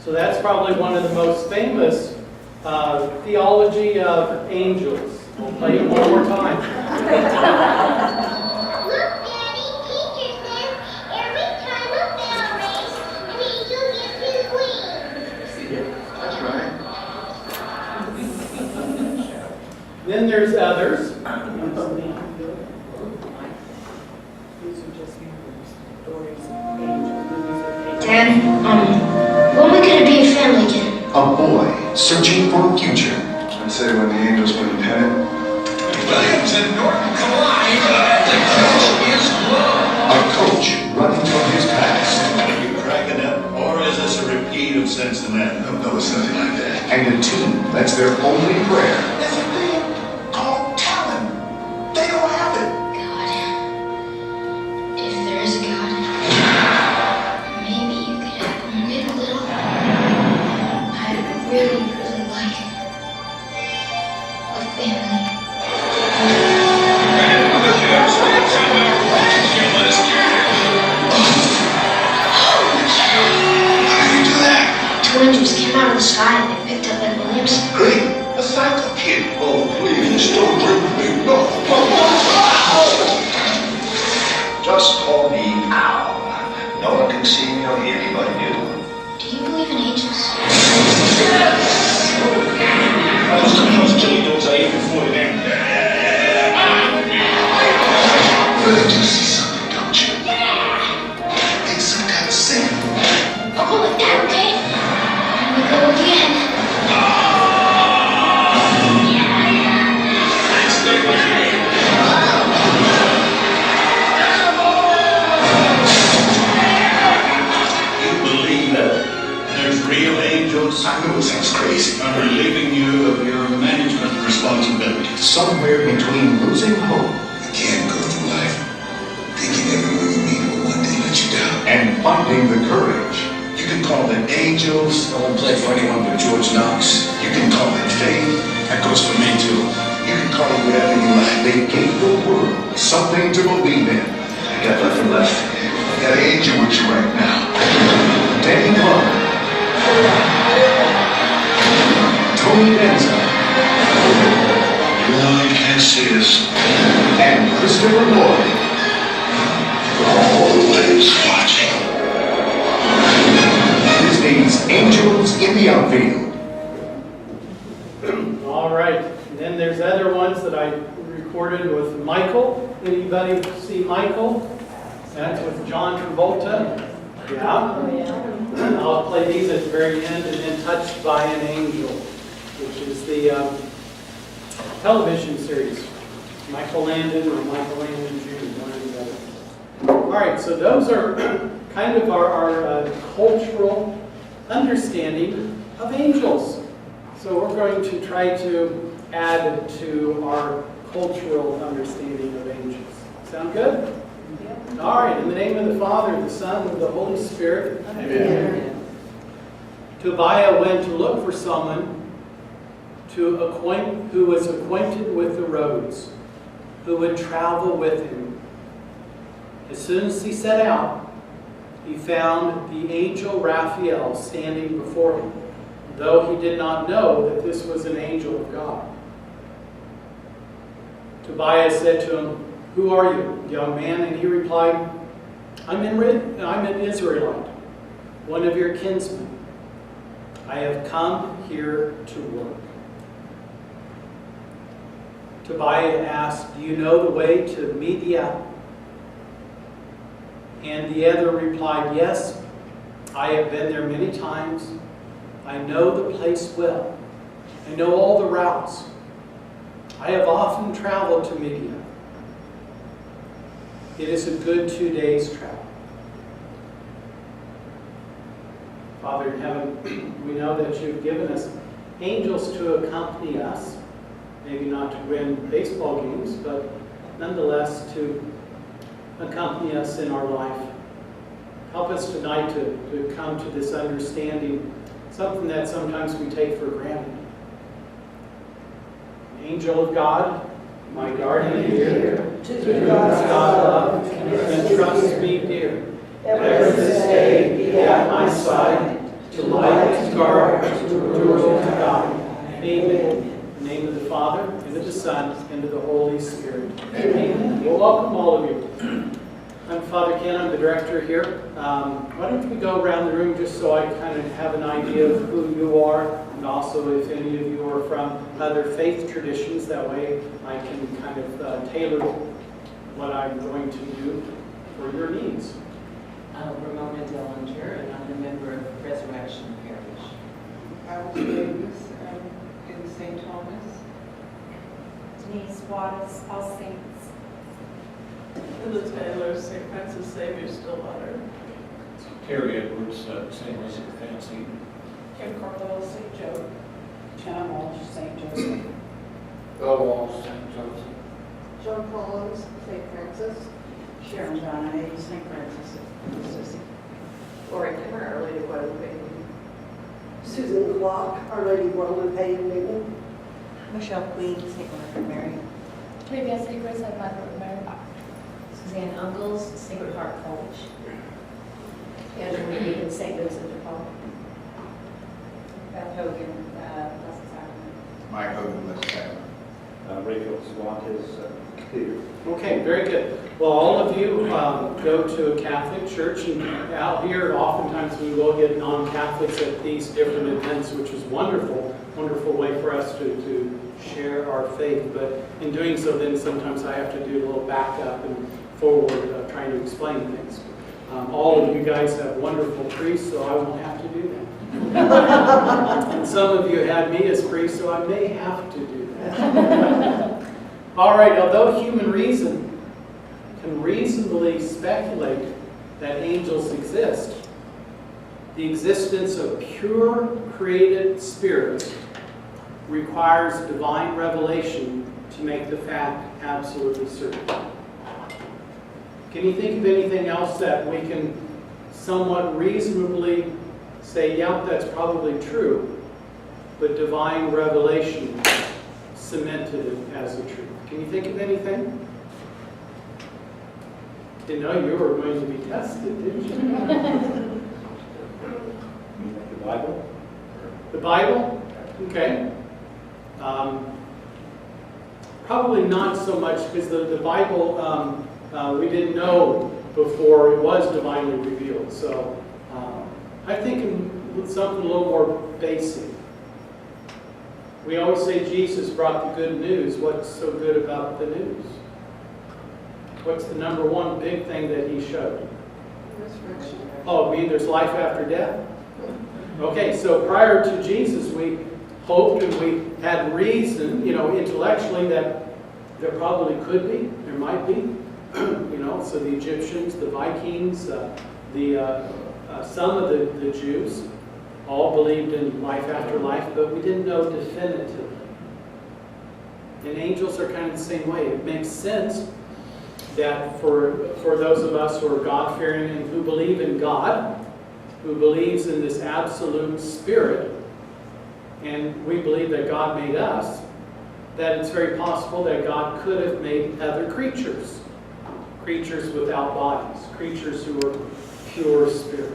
So that's probably one of the most famous theology of angels. We'll play it one more time. Look, Daddy, teacher says every time a bell rings, an angel gets his wings. That's right. Then there's others. Dad, when are we going to be a family again? A boy searching for a future. I'd say when the angels put a pen in. Williams and Norton collide. The coach is low. A coach running from his past. Are you cracking up? Or is this a repeat of Cincinnati? No, it's nothing like that. And a team that's their only prayer. It's a thing called talent. They don't have it. God. If there is a God, maybe you could help him win a little. I'd really like a family. Two angels came out of the sky and they picked up Ed Williams. Great. A psycho kid. Oh, please don't bring me. No. Just call me Al. No one can see me or hear me but you. Do you believe in angels? Most of those chili dogs I ate before them. Really do see something, don't you? It's some kind of sin. I'll go with that, okay? Here we go again. You believe that there's real angels? I know it sounds crazy. I'm relieving you of your management responsibilities. Somewhere between losing hope You can't go through life thinking everyone you meet will one day let you down. and finding the courage. You can call them angels. I won't play for anyone but George Knox. You can call it faith. That goes for me too. You can call it whatever you like. They gave the world something to believe in. I got nothing left. You got an angel with you right now. Danny Glover, Tony Danza, No, you can't see us. and Christopher Lloyd. Always watching. Disney's Angels in the Outfield. All right. And then there's other ones that I recorded with Michael. Anybody see Michael? That's with John Travolta. Yeah. I'll play these at the very end, and then Touched by an Angel, which is the television series. Michael Landon or Michael Landon Jr., one or the other. All right, so those are kind of our cultural understanding of angels. So we're going to try to add to our cultural understanding of angels. Sound good? All right, in the name of the Father, the Son, and the Holy Spirit. Amen. Tobiah went to look for someone who was acquainted with the roads, who would travel with him. As soon as he set out, he found the angel Raphael standing before him, though he did not know that this was an angel of God. Tobiah said to him, "Who are you, young man?" And he replied, I'm an Israelite, one of your kinsmen. I have come here to work." Tobiah asked, "Do you know the way to Media?" And the other replied, "Yes, I have been there many times. I know the place well. I know all the routes. I have often traveled to Media. It is a good 2 days' travel." Father in heaven, we know that you've given us angels to accompany us, maybe not to win baseball games, but nonetheless to accompany us in our life. Help us tonight to come to this understanding, something that sometimes we take for granted. Angel of God, my guardian dear, to God's God love, side, to light, to guard, to rule, to guide. Amen. In the name of the Father, and of the Son, and of the Holy Spirit. Amen. Well, welcome all of you. I'm Father Ken, I'm the director here. Why don't we go around the room just so I kind of have an idea of who you are, and also if any of you are from other faith traditions, that way I can kind of tailor what I'm going to do for your needs. Ramona Dellinger, and I'm a member of Resurrection Parish. I was Davis in St. Thomas. Denise Waters, All Saints. Linda Taylor, St. Francis Xavier, Stillwater. Terry Edwards, St. Elizabeth Fancy. Kim Carlisle, St. Joe. John Walsh, St. Joseph. Bill Walsh, St. Joseph. John Collins, St. Francis. Sharon John A. St. Francis. Lori Kimmer, Our Lady of Guadalupe. Susan Clark, Our Lady of Guadalupe in Newton. Michelle Queen, St. Margaret Mary. Olivia Secrets at Margaret Mary. Suzanne Uncles, Sacred Heart College. Andrew Reed and St. Vincent de Paul. Beth Hogan, Blessed Sacrament. Mike Hogan, Blessed Sacrament. Rachel Swantis, Peter. Okay, very good. Well, all of you go to a Catholic church, and out here, oftentimes we will get non-Catholics at these different events, which is wonderful, wonderful way for us to share our faith. But in doing so, then sometimes I have to do a little backup and forward trying to explain things. All of you guys have wonderful priests, so I won't have to do that. And some of you had me as priest, so I may have to do that. All right, although human reason can reasonably speculate that angels exist, the existence of pure created spirits requires divine revelation to make the fact absolutely certain. Can you think of anything else that we can somewhat reasonably say, yeah, that's probably true, but divine revelation cemented it as a truth? Can you think of anything? Didn't know you were going to be tested, didn't you? The Bible? The Bible? Okay. Probably not so much, because the Bible we didn't know before it was divinely revealed. So I think in something a little more basic. We always say Jesus brought the good news. What's so good about the news? What's the number one big thing that he showed? Resurrection. Oh, there's life after death? Okay, so prior to Jesus, we hoped and we had reason, intellectually that there probably could be, there might be. So the Egyptians, the Vikings, some of the Jews all believed in life after life, but we didn't know definitively. And angels are kind of the same way. It makes sense that for those of us who are God-fearing and who believe in God, who believes in this absolute spirit, and we believe that God made us, that it's very possible that God could have made other creatures. Creatures without bodies. Creatures who are pure spirit.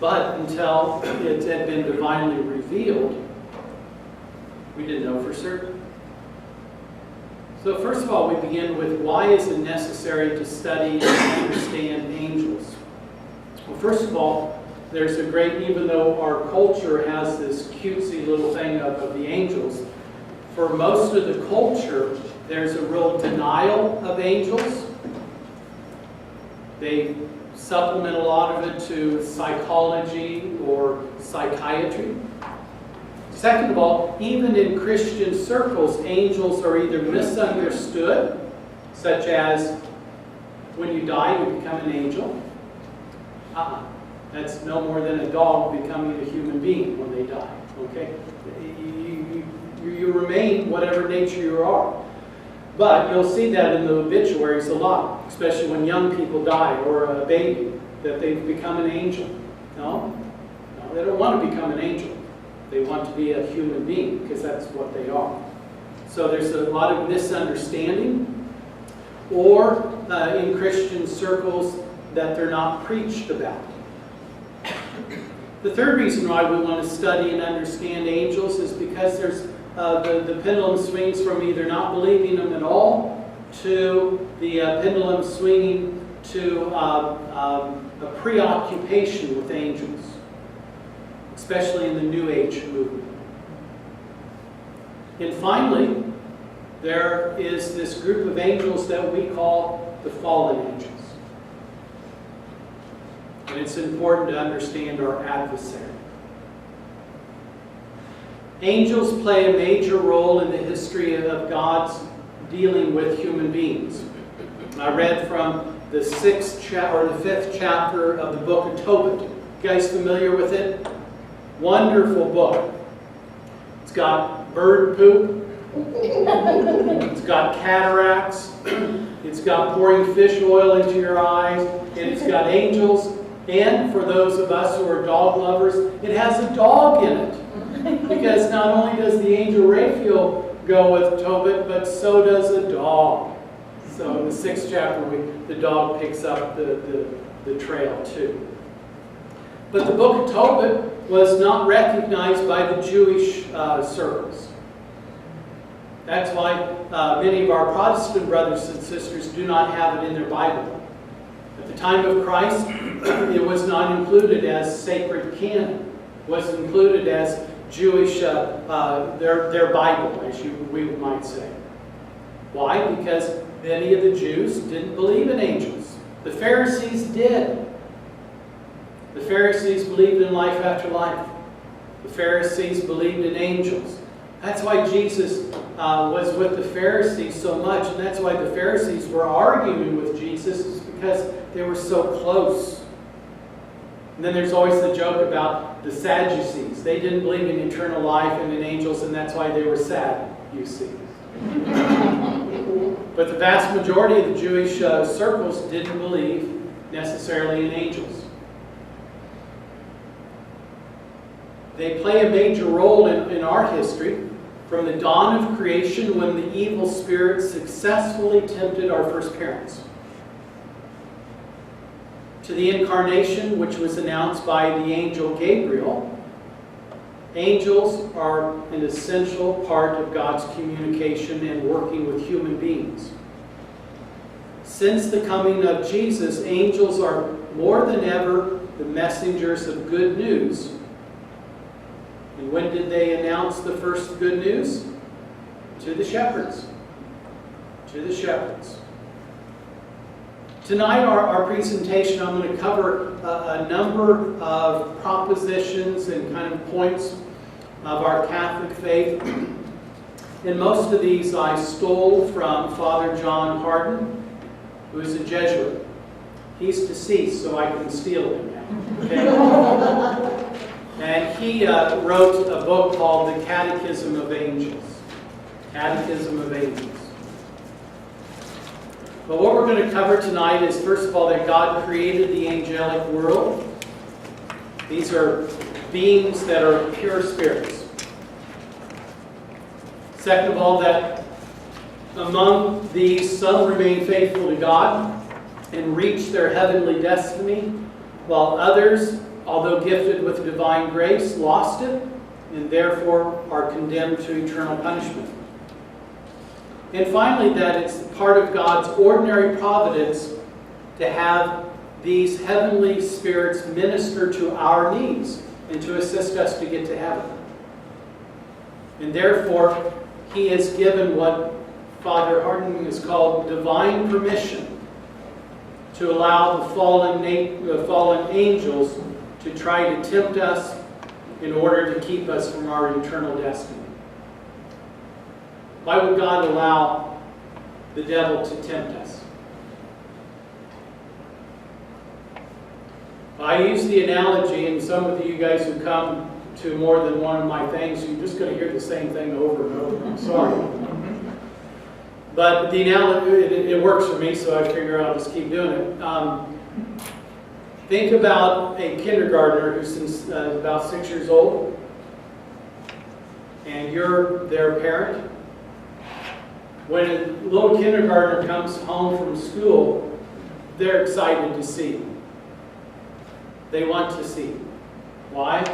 But until it had been divinely revealed, we didn't know for certain. So first of all, we begin with why is it necessary to study and understand angels? Well, first of all, there's a great, even though our culture has this cutesy little thing of the angels, for most of the culture, there's a real denial of angels. They supplement a lot of it to psychology or psychiatry. Second of all, even in Christian circles, angels are either misunderstood, such as when you die, you become an angel. That's no more than a dog becoming a human being when they die. Okay? You remain whatever nature you are. But you'll see that in the obituaries a lot, especially when young people die or a baby, that they've become an angel. No, they don't want to become an angel. They want to be a human being because that's what they are. So there's a lot of misunderstanding, or in Christian circles that they're not preached about. The third reason why we want to study and understand angels is because there's the pendulum swings from either not believing them at all to the pendulum swinging to a preoccupation with angels, especially in the New Age movement. And finally, there is this group of angels that we call the fallen angels. And it's important to understand our adversary. Angels play a major role in the history of God's dealing with human beings. I read from the 5th chapter of the book of Tobit. You guys familiar with it? Wonderful book. It's got bird poop. It's got cataracts. It's got pouring fish oil into your eyes. And it's got angels. And for those of us who are dog lovers, it has a dog in it. Because not only does the angel Raphael go with Tobit, but so does a dog. So in the 6th chapter, the dog picks up the trail too. But the book of Tobit was not recognized by the Jewish circles. That's why many of our Protestant brothers and sisters do not have it in their Bible. At the time of Christ, it was not included as sacred canon. It was included as Jewish, their Bible, as we might say. Why? Because many of the Jews didn't believe in angels. The Pharisees did. The Pharisees believed in life after life. The Pharisees believed in angels. That's why Jesus was with the Pharisees so much, and that's why the Pharisees were arguing with Jesus, is because they were so close. And then there's always the joke about the Sadducees. They didn't believe in eternal life and in angels, and that's why they were sad, you see. But the vast majority of the Jewish circles didn't believe necessarily in angels. They play a major role in our history, from the dawn of creation when the evil spirit successfully tempted our first parents, to the incarnation, which was announced by the angel Gabriel. Angels are an essential part of God's communication and working with human beings. Since the coming of Jesus, angels are more than ever the messengers of good news. And when did they announce the first good news? To the shepherds. To the shepherds. Tonight, our presentation, I'm going to cover a number of propositions and kind of points of our Catholic faith. And most of these I stole from Father John Hardin, who is a Jesuit. He's deceased, so I can steal him now. Okay? And he wrote a book called The Catechism of Angels. Catechism of Angels. But what we're going to cover tonight is, first of all, that God created the angelic world. These are beings that are pure spirits. Second of all, that among these, some remain faithful to God and reach their heavenly destiny, while others, although gifted with divine grace, lost it and therefore are condemned to eternal punishment. And finally, that it's part of God's ordinary providence to have these heavenly spirits minister to our needs and to assist us to get to heaven. And therefore, He has given what Father Hardin has called divine permission to allow the fallen angels to try to tempt us in order to keep us from our eternal destiny. Why would God allow the devil to tempt us? I use the analogy, and some of you guys who come to more than one of my things, you're just going to hear the same thing over and over. I'm sorry. But the analogy, it works for me, so I figure I'll just keep doing it. Think about a kindergartner who's about 6 years old, and you're their parent. When a little kindergartner comes home from school, they're excited to see you. They want to see you. Why?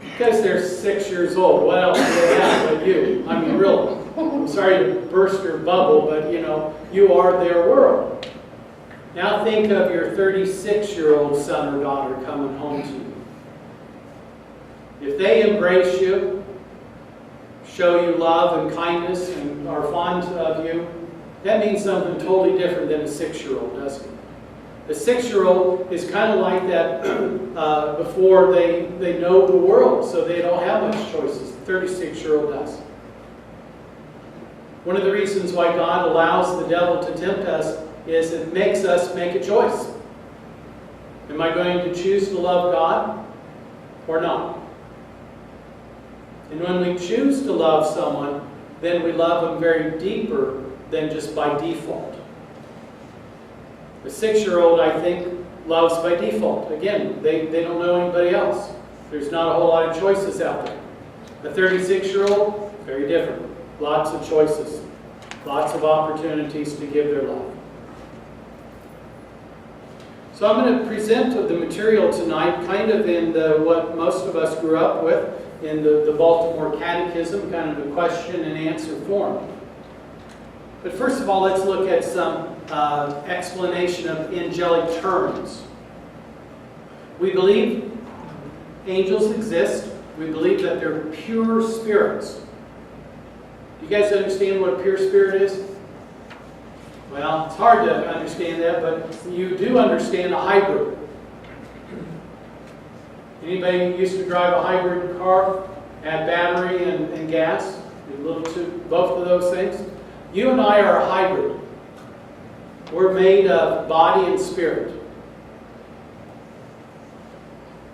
Because they're 6 years old. What else do they have but you? I mean, really. I'm sorry to burst your bubble, but you are their world. Now think of your 36-year-old son or daughter coming home to you. If they embrace you, show you love and kindness, and are fond of you, that means something totally different than a 6-year-old, doesn't it? A 6-year-old is kind of like that before they know the world, so they don't have much choices. The 36-year-old does. One of the reasons why God allows the devil to tempt us is it makes us make a choice. Am I going to choose to love God or not? And when we choose to love someone, then we love them very deeper than just by default. A 6-year-old, I think, loves by default. Again, they don't know anybody else. There's not a whole lot of choices out there. A 36-year-old, very different. Lots of choices. Lots of opportunities to give their love. So I'm going to present the material tonight kind of in what most of us grew up with, in the Baltimore Catechism, kind of a question and answer form. But first of all, let's look at some explanation of angelic terms. We believe angels exist. We believe that they're pure spirits. You guys understand what a pure spirit is? Well, it's hard to understand that, but you do understand a hybrid. Anybody used to drive a hybrid car? Had battery and gas? Both of those things? You and I are a hybrid. We're made of body and spirit.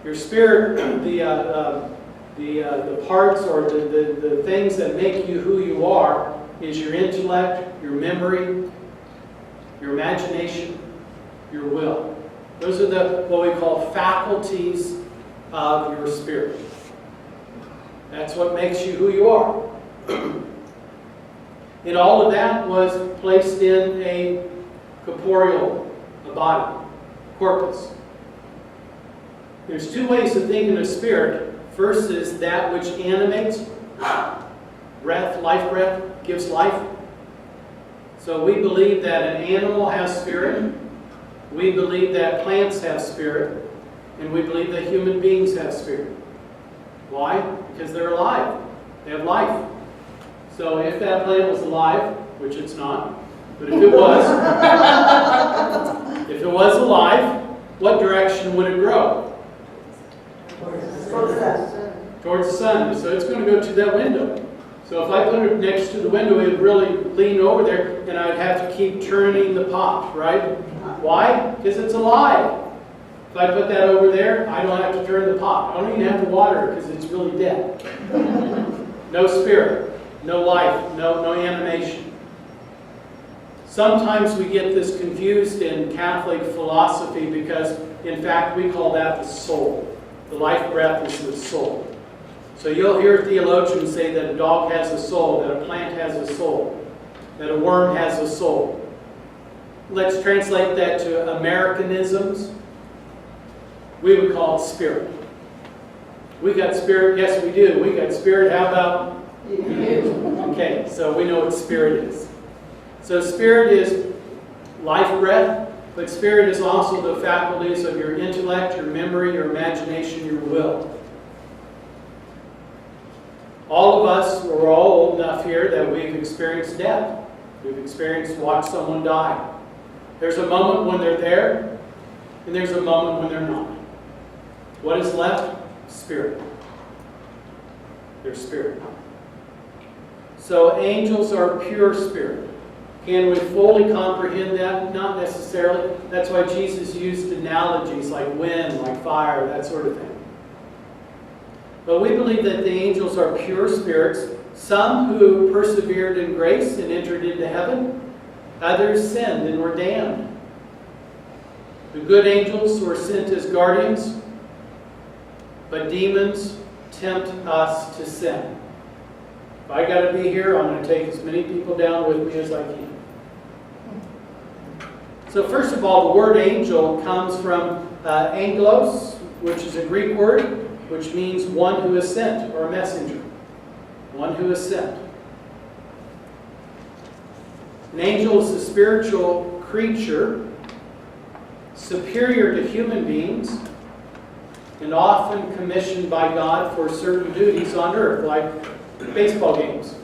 Your spirit, the parts or the things that make you who you are is your intellect, your memory, your imagination, your will. Those are what we call faculties of your spirit. That's what makes you who you are. And all of that was placed in a corporeal, a body, corpus. There's two ways of thinking of spirit. First is that which animates, breath, life breath, gives life. So we believe that an animal has spirit. We believe that plants have spirit. And we believe that human beings have spirit. Why? Because they're alive. They have life. So if that plant was alive, which it's not, but if it was, alive, what direction would it grow? Towards the sun. So it's going to go to that window. So if I put it next to the window, it would really lean over there, and I'd have to keep turning the pot, right? Why? Because it's alive. If I put that over there, I don't have to turn the pot. I don't even have to water it because it's really dead. No spirit, no life, no animation. Sometimes we get this confused in Catholic philosophy because, in fact, we call that the soul. The life breath is the soul. So you'll hear theologians say that a dog has a soul, that a plant has a soul, that a worm has a soul. Let's translate that to Americanisms. We would call it spirit. We got spirit? Yes, we do. We got spirit. How about you? Okay, so we know what spirit is. So spirit is life breath, but spirit is also the faculties of your intellect, your memory, your imagination, your will. All of us, we're all old enough here that we've experienced death. We've watched someone die. There's a moment when they're there, and there's a moment when they're not. What is left? Spirit. Their spirit. So angels are pure spirit. Can we fully comprehend that? Not necessarily. That's why Jesus used analogies like wind, like fire, that sort of thing. But we believe that the angels are pure spirits, some who persevered in grace and entered into heaven, others sinned and were damned. The good angels were sent as guardians, but demons tempt us to sin. If I got to be here, I'm going to take as many people down with me as I can. So first of all, the word angel comes from angelos, which is a Greek word, which means one who is sent, or a messenger. One who is sent. An angel is a spiritual creature superior to human beings and often commissioned by God for certain duties on earth, like baseball games.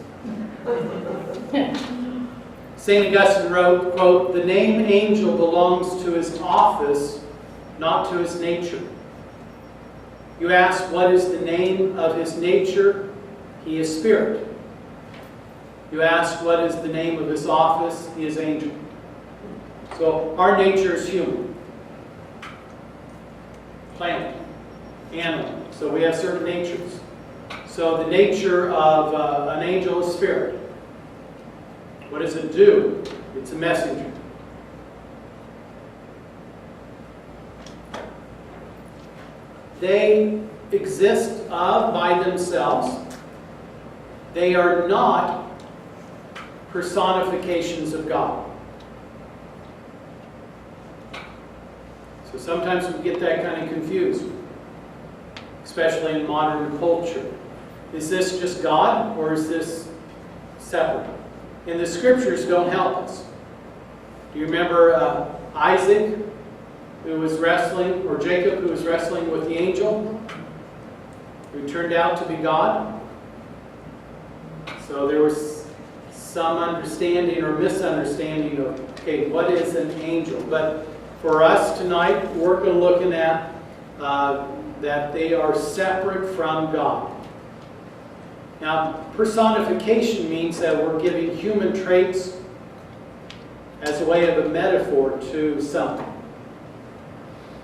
St. Augustine wrote, quote, "The name angel belongs to his office, not to his nature." You ask, what is the name of his nature? He is spirit. You ask, what is the name of his office? He is angel. So our nature is human. Plant. Animal. So we have certain natures. So the nature of an angel is spirit. What does it do? It's a messenger. They exist by themselves. They are not personifications of God. So sometimes we get that kind of confused, especially in modern culture. Is this just God, or is this separate? And the scriptures don't help us. Do you remember Isaac, who was wrestling, or Jacob, who was wrestling with the angel, who turned out to be God? So there was some understanding or misunderstanding of, okay, what is an angel? But for us tonight, we're looking at that they are separate from God. Now, personification means that we're giving human traits as a way of a metaphor to something.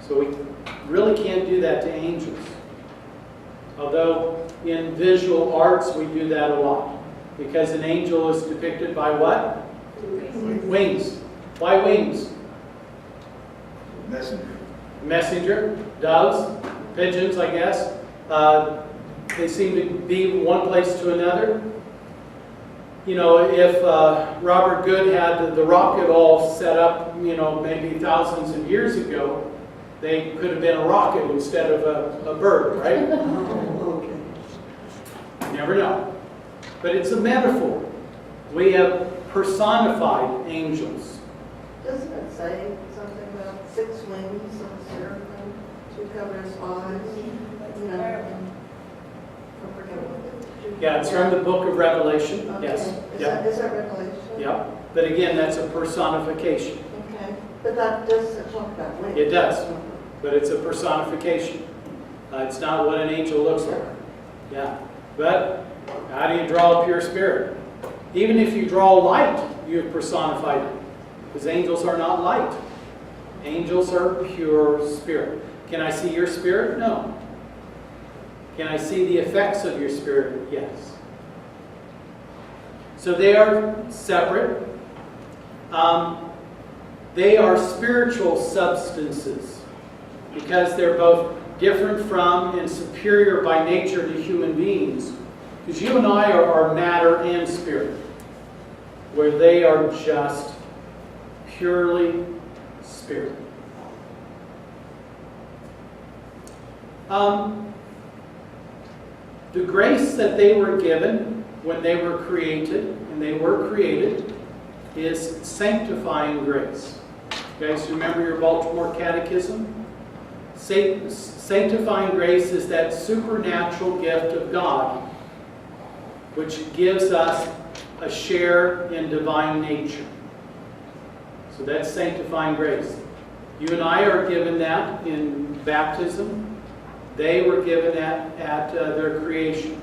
So we really can't do that to angels. Although in visual arts we do that a lot. Because an angel is depicted by what? Wings. Why wings? Messenger. Messenger, doves, pigeons, I guess. They seem to be one place to another. You know, if Robert Good had the rocket all set up, you know, maybe thousands of years ago, they could have been a rocket instead of a bird, right? Okay. You never know. But it's a metaphor. We have personified angels. Doesn't it say something about 6 wings of a seraphim to cover his eyes? You know, I forget what it. Yeah, it's from the book of Revelation. Okay. Yes. Is Yep. that Revelation? Yep. But again, that's a personification. Okay. But that doesn't talk about wings. It does. But it's a personification. It's not what an angel looks like. Yeah. But how do you draw a pure spirit? Even if you draw light, you've personified it. Because angels are not light. Angels are pure spirit. Can I see your spirit? No. Can I see the effects of your spirit? Yes. So they are separate. They are spiritual substances because they're both different from and superior by nature to human beings. Because you and I are matter and spirit, where they are just purely spirit. The grace that they were given when they were created, is sanctifying grace. You guys remember your Baltimore Catechism? Sanctifying grace is that supernatural gift of God which gives us a share in divine nature. So that's sanctifying grace. You and I are given that in baptism. They were given that at their creation.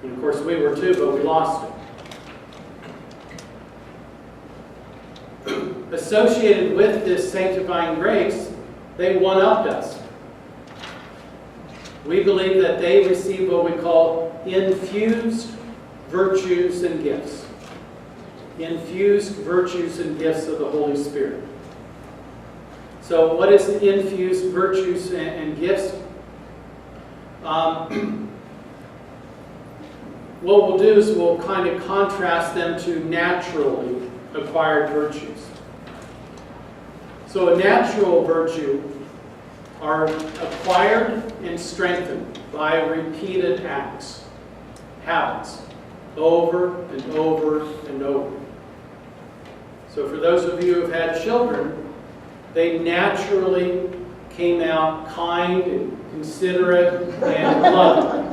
And of course we were too, but we lost it. Associated with this sanctifying grace, they one-upped us. We believe that they received what we call infused virtues and gifts. Infused virtues and gifts of the Holy Spirit. So what is infused virtues and gifts? What we'll do is we'll kind of contrast them to naturally acquired virtues. So a natural virtue are acquired and strengthened by repeated acts, habits, over and over and over. So for those of you who have had children, they naturally came out kind and considerate and loving.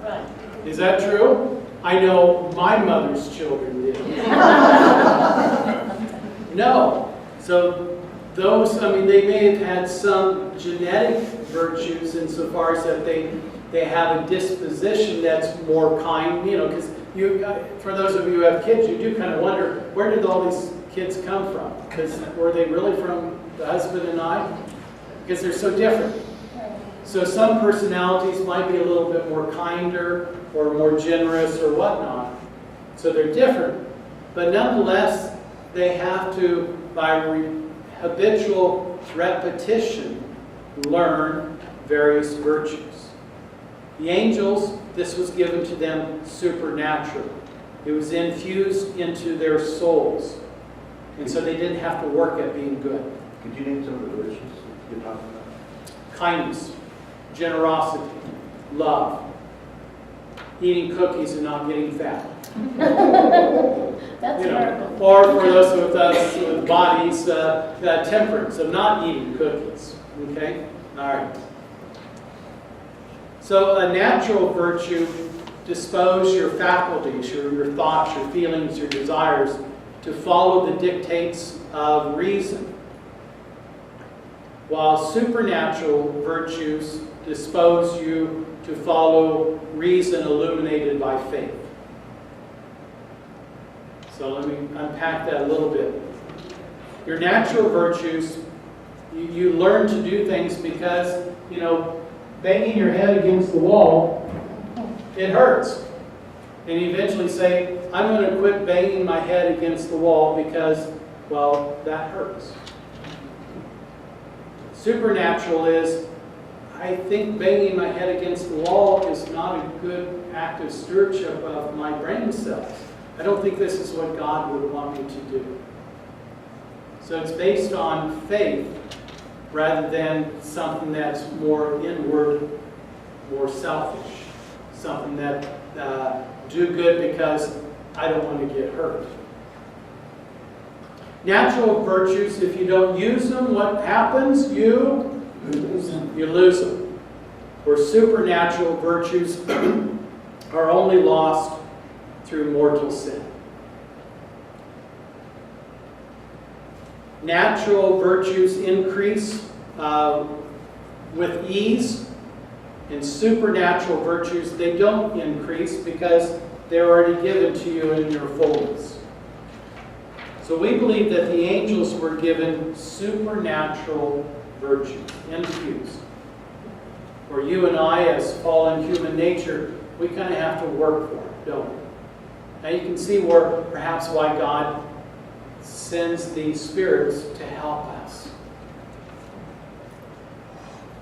Right. Is that true? I know my mother's children did. No. So those, they may have had some genetic virtues insofar as that they have a disposition that's more kind, because for those of you who have kids, you do kind of wonder, where did all these kids come from? Because were they really from the husband and I? Because they're so different. So some personalities might be a little bit more kinder or more generous or whatnot. So they're different. But nonetheless, they have to, by habitual repetition, learn various virtues. The angels, this was given to them supernaturally. It was infused into their souls. And so they didn't have to work at being good. Could you name some of the virtues you're talking about? Kindness, generosity, love, eating cookies and not getting fat. That's terrible. Or for those of us with bodies, temperance, of not eating cookies. Okay? All right. So a natural virtue dispose your faculties, your thoughts, your feelings, your desires to follow the dictates of reason, while supernatural virtues dispose you to follow reason illuminated by faith. So let me unpack that a little bit. Your natural virtues, you learn to do things because, banging your head against the wall, it hurts. And you eventually say, I'm going to quit banging my head against the wall because, well, that hurts. Supernatural is, I think banging my head against the wall is not a good act of stewardship of my brain cells. I don't think this is what God would want me to do. So it's based on faith rather than something that's more inward, more selfish. Something that do good because I don't want to get hurt. Natural virtues, if you don't use them, what happens? You lose them. Where supernatural virtues are only lost through mortal sin. Natural virtues increase with ease, and supernatural virtues, they don't increase because they're already given to you in your fullness. So we believe that the angels were given supernatural virtues, infused. For you and I, as fallen human nature, we kind of have to work for it, don't we? Now you can see where perhaps why God sends these spirits to help us.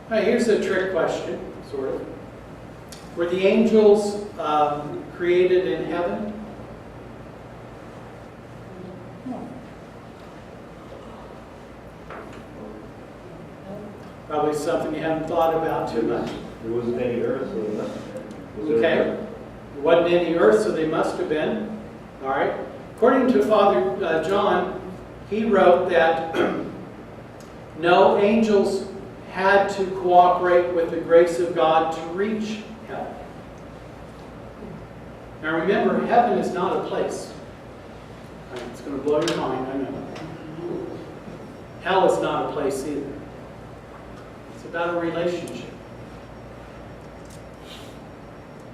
All right, here's a trick question, sort of. Were the angels created in heaven? Probably something you haven't thought about too much. There wasn't any earth, so there must have been. Okay. There wasn't any earth, so they must have been. All right. According to Father John, he wrote that no angels had to cooperate with the grace of God to reach heaven. Now remember, heaven is not a place. It's going to blow your mind, I know. Hell is not a place either. It's about a relationship.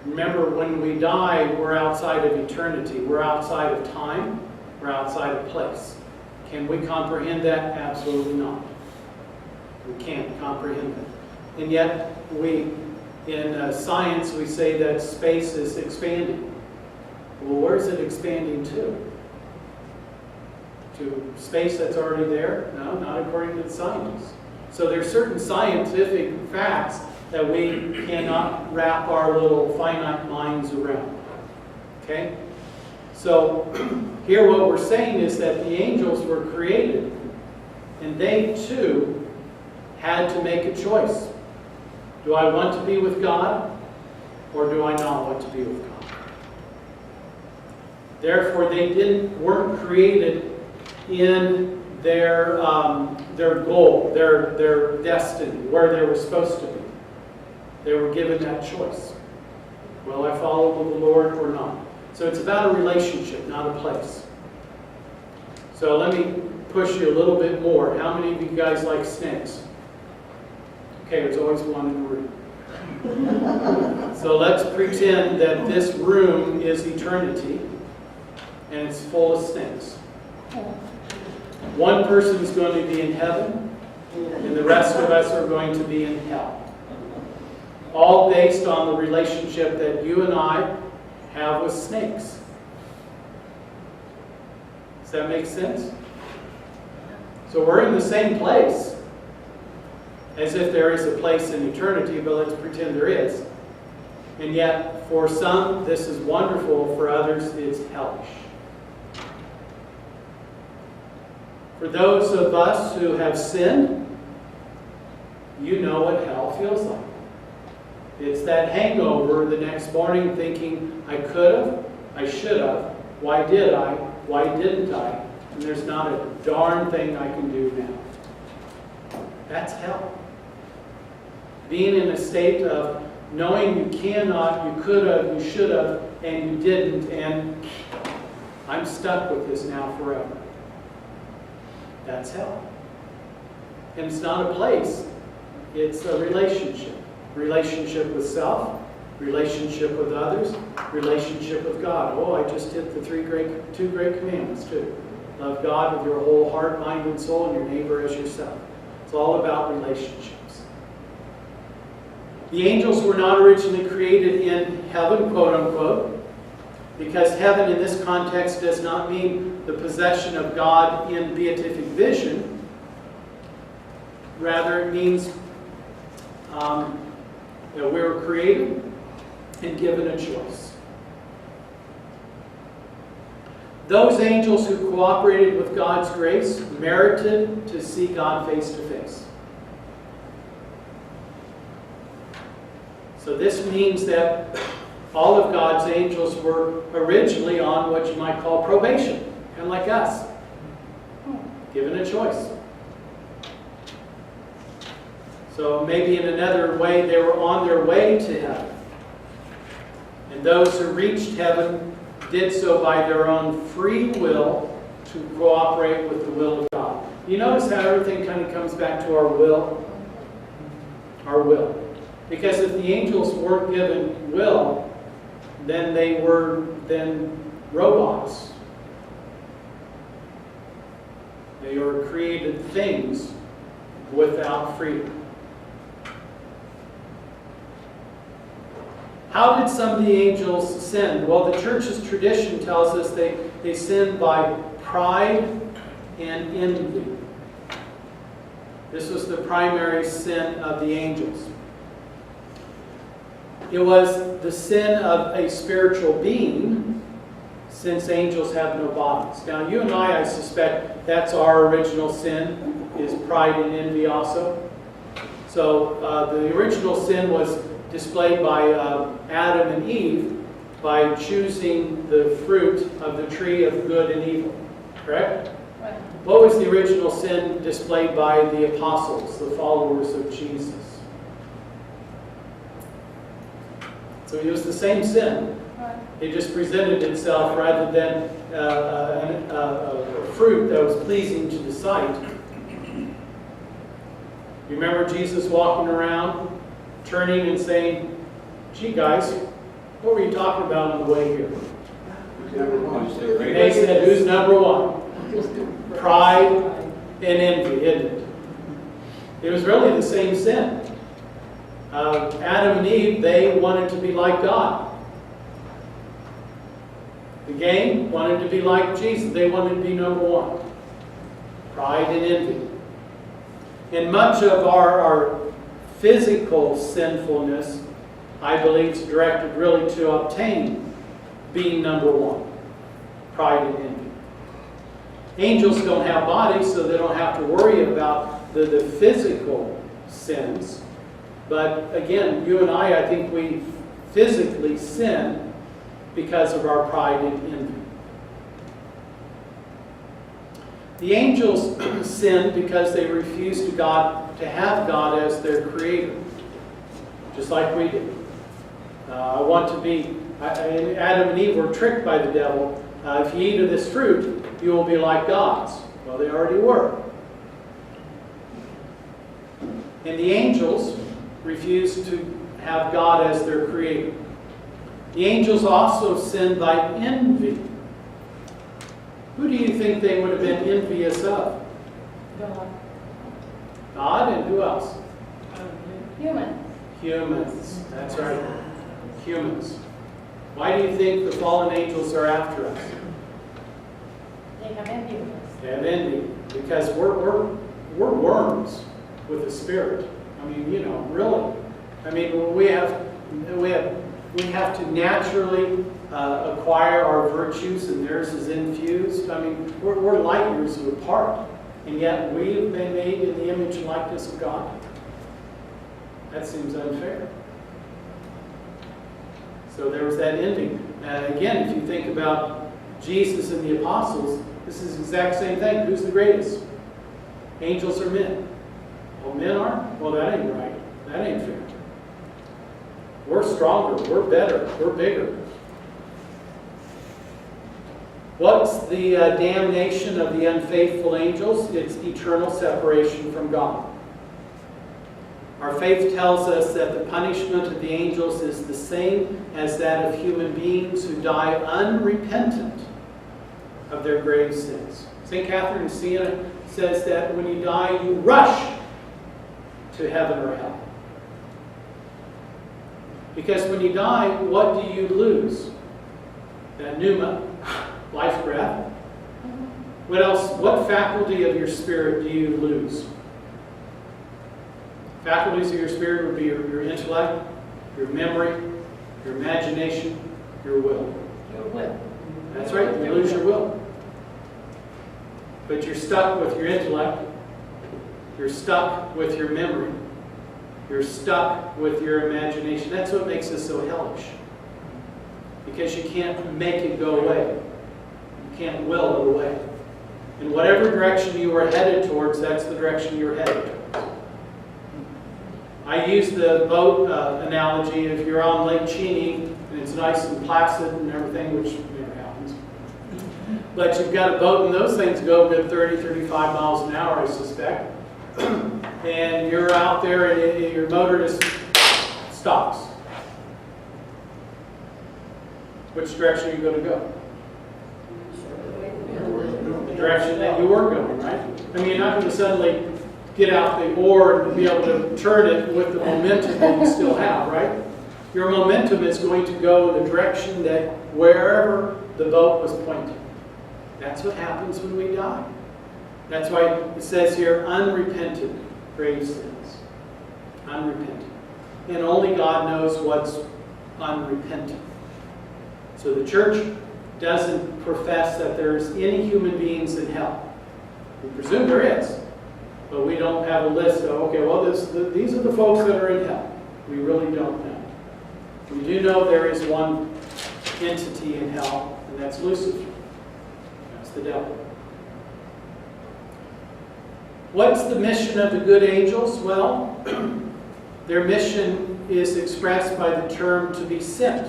Remember, when we die, we're outside of eternity. We're outside of time. We're outside of place. Can we comprehend that? Absolutely not. We can't comprehend that. And yet, in science, we say that space is expanding. Well, where is it expanding to? To space that's already there? No, not according to the scientists. So there are certain scientific facts that we cannot wrap our little finite minds around. Okay? So here what we're saying is that the angels were created, and they too had to make a choice. Do I want to be with God, or do I not want to be with God? Therefore, they weren't created in their goal, their destiny, where they were supposed to be. They were given that choice. Will I follow the Lord or not? So it's about a relationship, not a place. So let me push you a little bit more. How many of you guys like snakes? Okay, there's always one in the room. So let's pretend that this room is eternity and it's full of snakes. One person is going to be in heaven and the rest of us are going to be in hell. All based on the relationship that you and I have with snakes. Does that make sense? So we're in the same place, as if there is a place in eternity, but let's pretend there is. And yet, for some, this is wonderful. For others, it's hellish. For those of us who have sinned, you know what hell feels like. It's that hangover the next morning thinking, I could have, I should have, why did I, why didn't I? And there's not a darn thing I can do now. That's hell. Being in a state of knowing you cannot, you could have, you should have, and you didn't, and I'm stuck with this now forever. That's hell. And it's not a place, it's a relationship. Relationship with self, relationship with others, relationship with God. Oh, I just hit the two great commandments too. Love God with your whole heart, mind, and soul, and your neighbor as yourself. It's all about relationships. The angels were not originally created in heaven, quote unquote, because heaven in this context does not mean the possession of God in beatific vision. Rather, it means that we were created and given a choice. Those angels who cooperated with God's grace merited to see God face to face. So this means that all of God's angels were originally on what you might call probation, kind of like us, given a choice. So maybe in another way, they were on their way to heaven. And those who reached heaven did so by their own free will to cooperate with the will of God. You notice how everything kind of comes back to our will? Our will. Because if the angels weren't given will, then they were robots. They were created things without freedom. How did some of the angels sin? Well, the church's tradition tells us they sinned by pride and envy. This was the primary sin of the angels. It was the sin of a spiritual being, since angels have no bodies. Now, you and I suspect that's our original sin, is pride and envy also. So the original sin was displayed by Adam and Eve by choosing the fruit of the tree of good and evil. Correct? Right. What was the original sin displayed by the apostles, the followers of Jesus? So it was the same sin. Right. It just presented itself rather than a fruit that was pleasing to the sight. You remember Jesus walking around, turning and saying, gee guys, what were you talking about on the way here? And they said, who's number one? Pride and envy, isn't it? It was really the same sin. Adam and Eve, they wanted to be like God. The gang wanted to be like Jesus. They wanted to be number one. Pride and envy. And much of our physical sinfulness, I believe, is directed really to obtain being number one. Pride and envy. Angels don't have bodies, so they don't have to worry about the physical sins. But again, you and I think we physically sin because of our pride and envy. The angels sinned because they refused to have God as their creator, just like we did. Adam and Eve were tricked by the devil. If you eat of this fruit, you will be like gods. Well, they already were. And the angels refused to have God as their creator. The angels also sinned by envy. Who do you think they would have been envious of? God. God, and who else? Human. Humans. That's right. Humans. Why do you think the fallen angels are after us? They have envy with us. They have envy because we're worms with the spirit. I mean, really. I mean, we have to naturally acquire our virtues, and theirs is infused. I mean, we're light years apart, and yet we've been made in the image and likeness of God. That seems unfair. So there was that envy. Again, if you think about Jesus and the apostles, this is the exact same thing. Who's the greatest? Angels or men? Well, men are? Well, that ain't right. That ain't fair. We're stronger. We're better. We're bigger. What's the damnation of the unfaithful angels? It's eternal separation from God. Our faith tells us that the punishment of the angels is the same as that of human beings who die unrepentant of their grave sins. St. Catherine of Siena says that when you die, you rush to heaven or hell. Because when you die, what do you lose? That pneuma, life breath. What else? What faculty of your spirit do you lose? Faculties of your spirit would be your intellect, your memory, your imagination, your will. Your will. That's right, you lose your will. But you're stuck with your intellect, you're stuck with your memory, you're stuck with your imagination. That's what makes us so hellish. Because you can't make it go away. You can't will it away. In whatever direction you are headed towards, that's the direction you're headed towards. I use the boat analogy. If you're on Lake Cheney and it's nice and placid and everything, which never happens, but you've got a boat and those things go a good 30, 35 miles an hour, I suspect, and you're out there and your motor just stops. Which direction are you going to go? The direction that you were going, right? I mean, you're not going to suddenly get out the oar and be able to turn it with the momentum that you still have, right? Your momentum is going to go in the direction that wherever the boat was pointing. That's what happens when we die. That's why it says here, unrepentant grave sins. Unrepentant. And only God knows what's unrepentant. So the church doesn't profess that there's any human beings in hell. We presume there is. But we don't have a list of, okay, well, these are the folks that are in hell. We really don't know. We do know there is one entity in hell, and that's Lucifer. That's the devil. What's the mission of the good angels? Well, their mission is expressed by the term to be sent.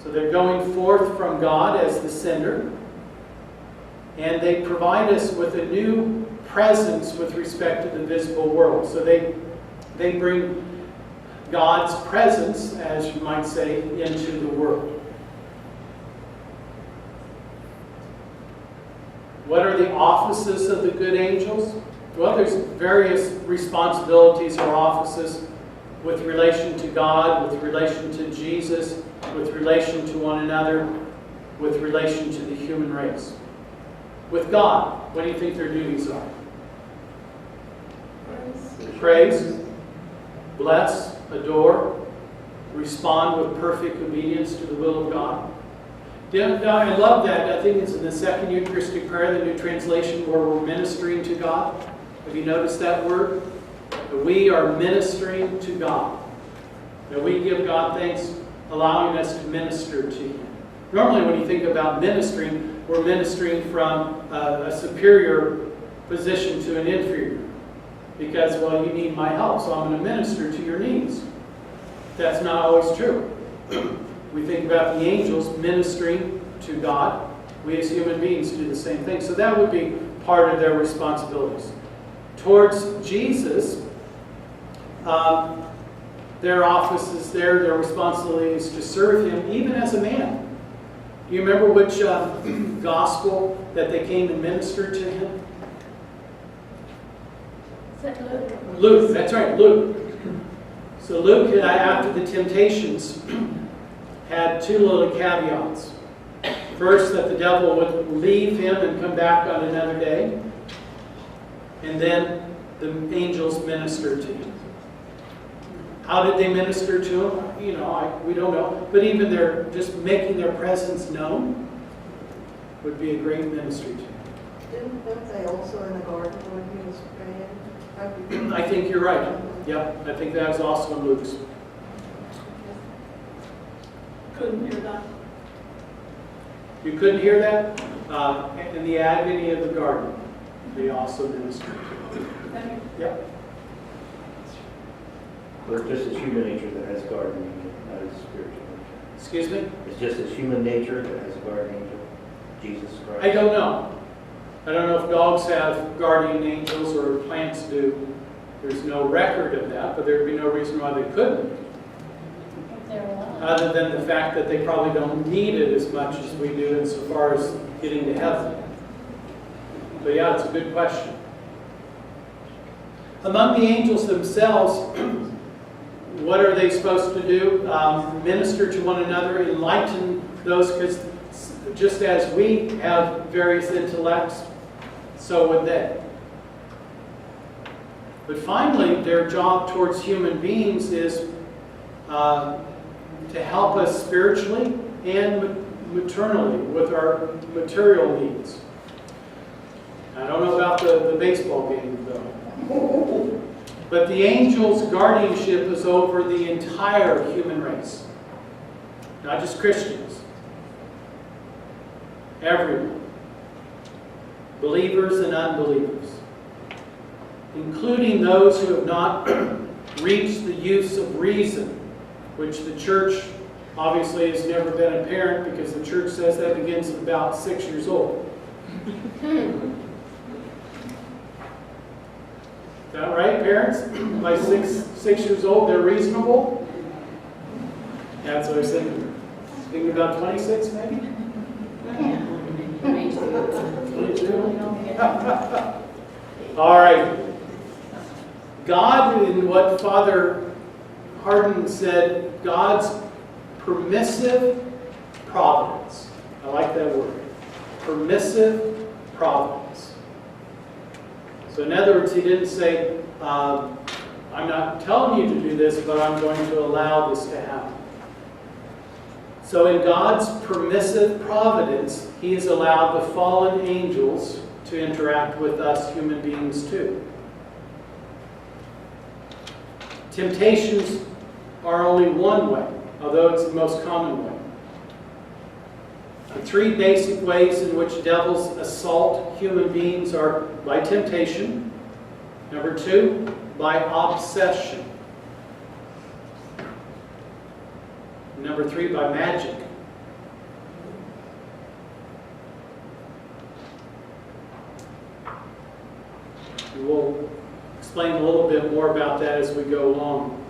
So they're going forth from God as the sender. And they provide us with a new presence with respect to the visible world. So they bring God's presence, as you might say, into the world. What are the offices of the good angels? Well, there's various responsibilities or offices with relation to God, with relation to Jesus, with relation to one another, with relation to the human race. With God, what do you think their duties are? Praise, bless, adore, respond with perfect obedience to the will of God. I love that. I think it's in the second Eucharistic prayer, the New Translation, where we're ministering to God. Have you noticed that word? That we are ministering to God. That we give God thanks, allowing us to minister to Him. Normally when you think about ministering, we're ministering from a superior position to an inferior. Because, well, you need my help, so I'm going to minister to your needs. That's not always true. We think about the angels ministering to God. We as human beings do the same thing. So that would be part of their responsibilities. Towards Jesus, their office is there, their responsibility is to serve Him even as a man. Do you remember which gospel that they came and ministered to Him? Is that Luke? Luke, that's right, Luke. So Luke, after the temptations, had two little caveats. First, that the devil would leave him and come back on another day. And then the angels ministered to him. How did they minister to him? You know, we don't know. But even just making their presence known would be a great ministry to him. Didn't they also in the garden when He was praying? I think you're right. Yep, I think that was also in Luke's. Couldn't hear that. You couldn't hear that? In the agony of the garden, they also ministered. Yep. But it's just as human nature that has guardian angel, not as spiritual nature. Excuse me? It's just as human nature that has a guardian angel, Jesus Christ. I don't know. I don't know if dogs have guardian angels or plants do. There's no record of that, but there would be no reason why they couldn't. If they're alive. Other than the fact that they probably don't need it as much as we do insofar as getting to heaven. But yeah, it's a good question. Among the angels themselves, what are they supposed to do? Minister to one another, enlighten those, because just as we have various intellects, so would they. But finally, their job towards human beings is to help us spiritually and maternally with our material needs. I don't know about the baseball game, though. But the angel's guardianship is over the entire human race. Not just Christians. Everyone. Believers and unbelievers. Including those who have not reached the use of reason, which the church obviously has never been a parent, because the church says that begins at about 6 years old. Is that right, parents? By six years old, they're reasonable? That's what I was thinking. Thinking about 26, maybe? 22? All right. God, in what Father Hardin said, God's permissive providence. I like that word. Permissive providence. So in other words, he didn't say, I'm not telling you to do this, but I'm going to allow this to happen. So in God's permissive providence, He has allowed the fallen angels to interact with us human beings too. Temptations are only one way, although it's the most common way. The three basic ways in which devils assault human beings are by temptation. Number two, by obsession. Number three, by magic. We'll explain a little bit more about that as we go along.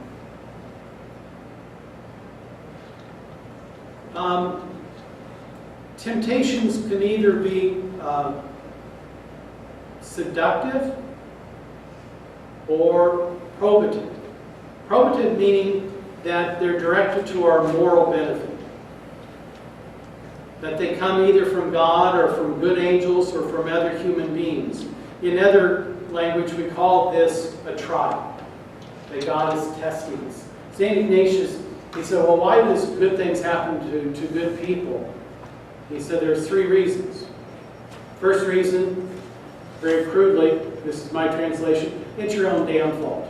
Temptations can either be seductive or probative. Probative meaning that they're directed to our moral benefit. That they come either from God or from good angels or from other human beings. In other language, we call this a trial. That God is testing us. St. Ignatius, he said, well, why does good things happen to good people? He said there's three reasons. First reason, very crudely, this is my translation, it's your own damn fault.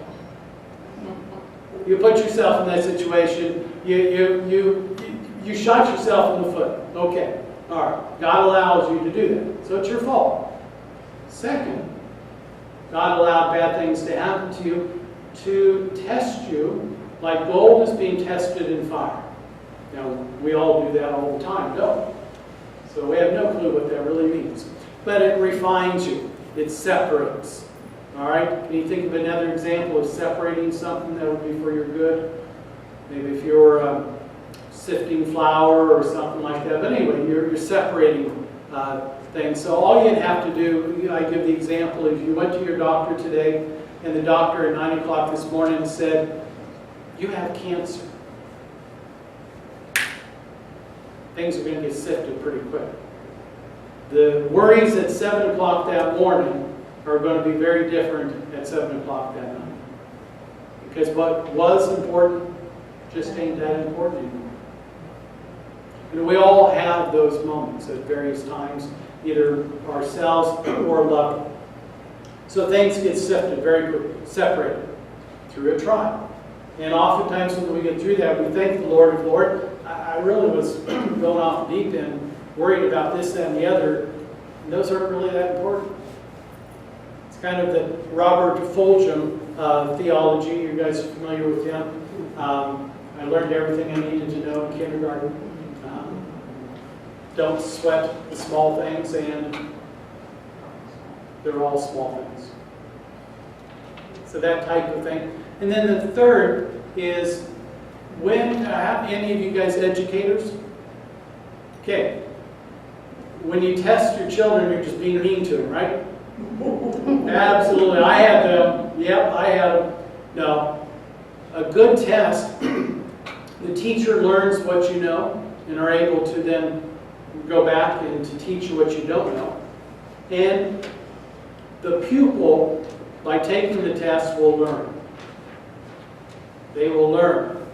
You put yourself in that situation, you shot yourself in the foot. Okay, all right, God allows you to do that, so it's your fault. Second, God allowed bad things to happen to you to test you like gold is being tested in fire. Now, we all do that all the time, don't we? So we have no clue what that really means. But it refines you. It separates. All right? Can you think of another example of separating something that would be for your good? Maybe if you're sifting flour or something like that. But anyway, you're separating things. So all you'd have to do, I give the example, if you went to your doctor today and the doctor at 9 o'clock this morning said, you have cancer. Things are going to get sifted pretty quick. The worries at 7 o'clock that morning are going to be very different at 7 o'clock that night. Because what was important just ain't that important anymore. And we all have those moments at various times, either ourselves or loved ones. So things get sifted very quickly, separated through a trial. And oftentimes when we get through that, we thank the Lord, Lord, I really was going off the deep end, worried about this, that, and the other. And those aren't really that important. It's kind of the Robert Fulghum theology. You guys are familiar with him. I learned everything I needed to know in kindergarten. Don't sweat the small things, and they're all small things. So that type of thing. And then the third is, when, any of you guys educators? Okay. When you test your children, you're just being mean to them, right? Absolutely. I had them. Yep, I had them. No. A good test, the teacher learns what you know and are able to then go back and to teach you what you don't know. And the pupil, by taking the test, will learn. They will learn.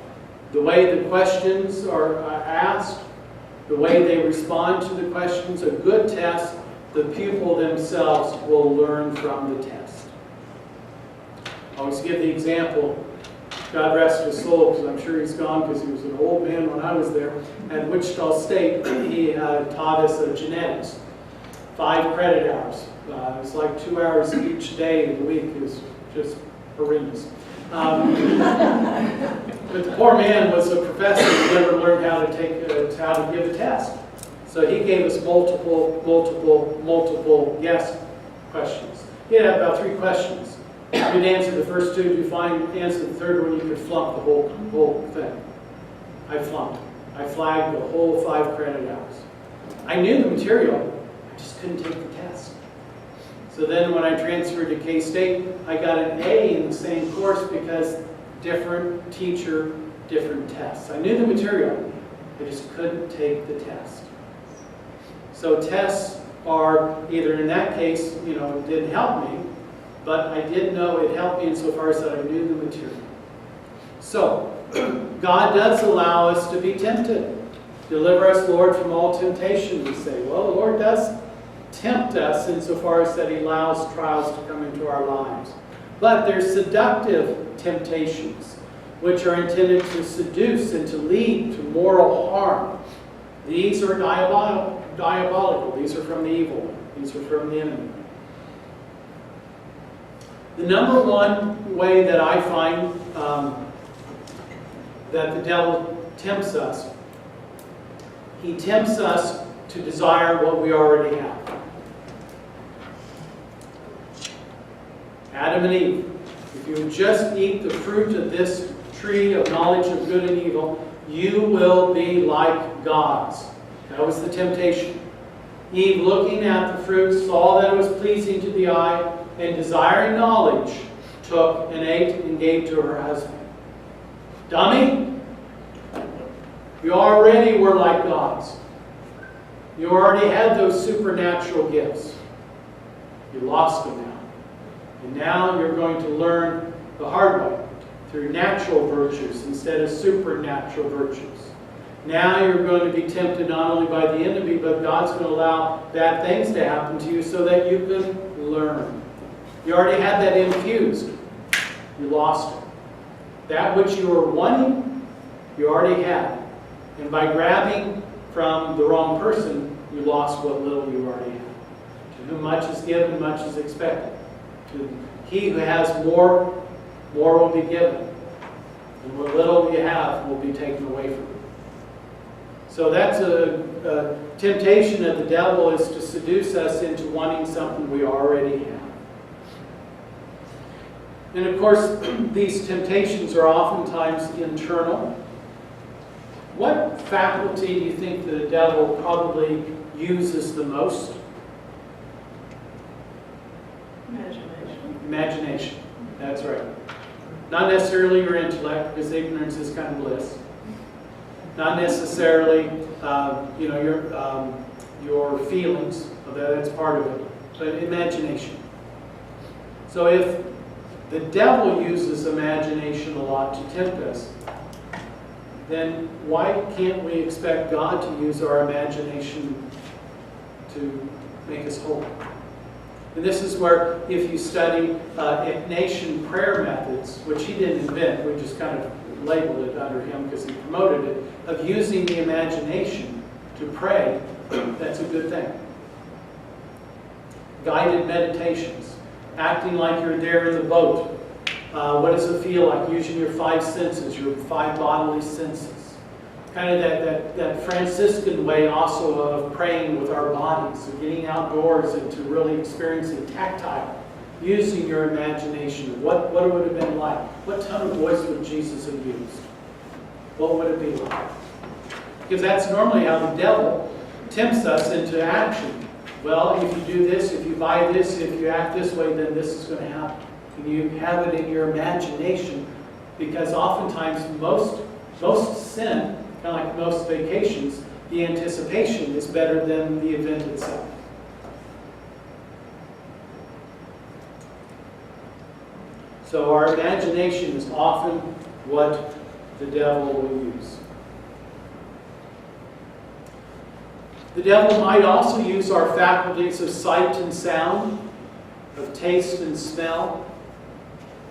The way the questions are asked, the way they respond to the questions, a good test, the pupil themselves will learn from the test. I always give the example, God rest his soul, because I'm sure he's gone because he was an old man when I was there. At Wichita State, he taught us genetics, 5 credit hours. It was like 2 hours each day of the week. It was just horrendous. But the poor man was a professor who never learned how to give a test. So he gave us multiple yes questions. He had about 3 questions. If you'd answer the first 2, if you answer the third one, you could flunk the whole thing. I flunked. I flagged the whole 5 credit hours. I knew the material, I just couldn't take the test. So then when I transferred to K-State, I got an A in the same course because different teacher, different tests. I knew the material, I just couldn't take the test. So tests are either, in that case, it didn't help me, but I did know it helped me insofar as that I knew the material. So, God does allow us to be tempted. Deliver us, Lord, from all temptation, we say. Well, the Lord does tempt us insofar as that he allows trials to come into our lives. But there's seductive temptations, which are intended to seduce and to lead to moral harm. These are diabolical. These are from the evil one. These are from the enemy. The number one way that I find that the devil tempts us, he tempts us to desire what we already have. Adam and Eve, if you just eat the fruit of this tree of knowledge of good and evil, you will be like gods. That was the temptation. Eve, looking at the fruit, saw that it was pleasing to the eye, and desiring knowledge, took and ate and gave to her husband. Dummy, you already were like gods. You already had those supernatural gifts. You lost them now. And now you're going to learn the hard way, through natural virtues instead of supernatural virtues. Now you're going to be tempted not only by the enemy, but God's going to allow bad things to happen to you so that you can learn. You already had that infused. You lost it. That which you were wanting, you already had. And by grabbing from the wrong person, you lost what little you already had. To whom much is given, much is expected. To he who has more, more will be given. And what little you have will be taken away from you. So that's a temptation of the devil, is to seduce us into wanting something we already have. And of course, these temptations are oftentimes internal. What faculty do you think the devil probably uses the most? Imagination. Imagination. That's right. Not necessarily your intellect, because ignorance is kind of bliss. Not necessarily, your feelings. That's part of it. But imagination. So if the devil uses imagination a lot to tempt us, then why can't we expect God to use our imagination to make us whole? And this is where, if you study Ignatian prayer methods, which he didn't invent, we just kind of labeled it under him because he promoted it, of using the imagination to pray, that's a good thing. Guided meditations, acting like you're there in the boat. What does it feel like? Using your 5 senses, your 5 bodily senses. Kind of that Franciscan way also of praying with our bodies, so getting outdoors and to really experiencing tactile, using your imagination. What it would have been like? What tone of voice would Jesus have used? What would it be like? Because that's normally how the devil tempts us into action. Well, if you do this, if you buy this, if you act this way, then this is going to happen. And you have it in your imagination, because oftentimes most sin, kind of like most vacations, the anticipation is better than the event itself. So our imagination is often what the devil will use. The devil might also use our faculties of sight and sound, of taste and smell,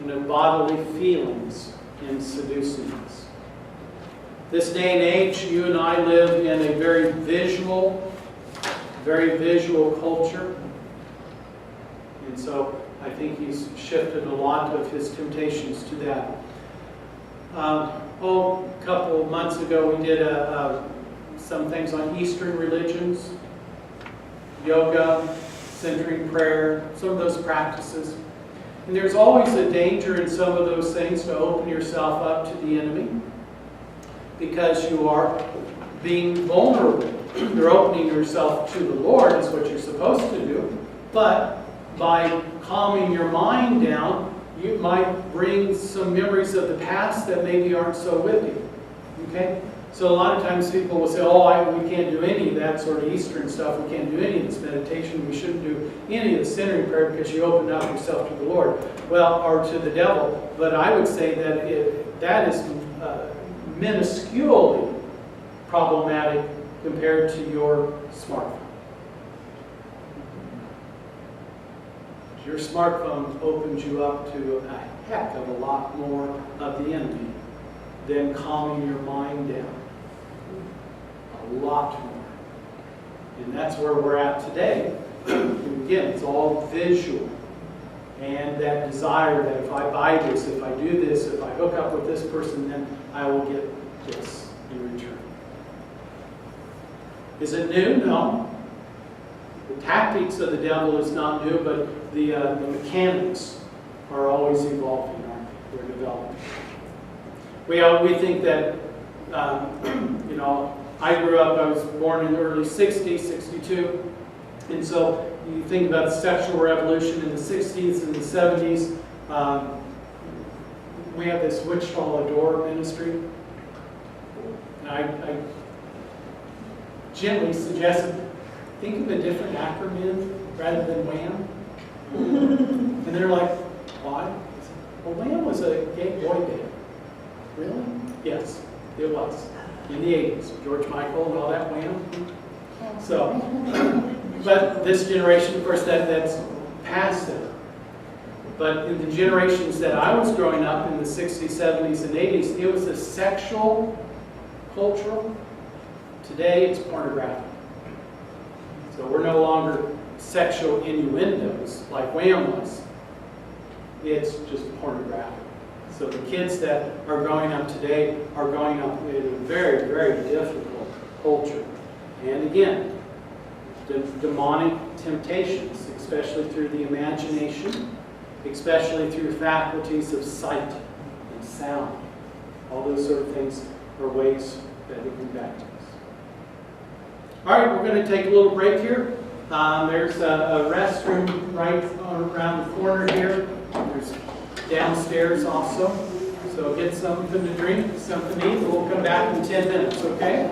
and of bodily feelings in seducing us. This day and age, you and I live in a very visual culture. And so I think he's shifted a lot of his temptations to that. A couple of months ago we did some things on Eastern religions, yoga, centering prayer, some of those practices. And there's always a danger in some of those things to open yourself up to the enemy, because you are being vulnerable. You're opening yourself to the Lord, is what you're supposed to do. But by calming your mind down, you might bring some memories of the past that maybe aren't so with you. Okay? So a lot of times people will say, we can't do any of that sort of Eastern stuff. We can't do any of this meditation. We shouldn't do any of the centering prayer because you open up yourself to the Lord. Well, or to the devil. But I would say that that is minusculely problematic compared to your smartphone. Your smartphone opens you up to a heck of a lot more of the enemy than calming your mind down. A lot more. And that's where we're at today. And again, it's all visual. And that desire that if I buy this, if I do this, if I hook up with this person, then I will get this in return. Is it new? No. The tactics of the devil is not new, but the mechanics are always evolving, aren't they? They're developing. We think that, I grew up, I was born in the early 60s, 62, and so you think about the sexual revolution in the 60s and the 70s. We have this Wichita Adore ministry. And I gently suggested, think of a different acronym rather than WHAM. And they're like, why? I said, well, WHAM was a gay boy band. Really? Yes, it was. In the 80s. George Michael and all that WHAM. So, but this generation, of course, that's past that. But in the generations that I was growing up in the 60s, 70s, and 80s, it was a sexual, cultural. Today it's pornographic. So we're no longer sexual innuendos like Wham was. It's just pornographic. So the kids that are growing up today are growing up in a very, very difficult culture. And again, the demonic temptations, especially through the imagination, especially through faculties of sight and sound. All those sort of things are ways that it can back to us. All right, we're going to take a little break here. There's a restroom right around the corner here. There's downstairs also. So get something to drink, something to eat, and we'll come back in 10 minutes, okay?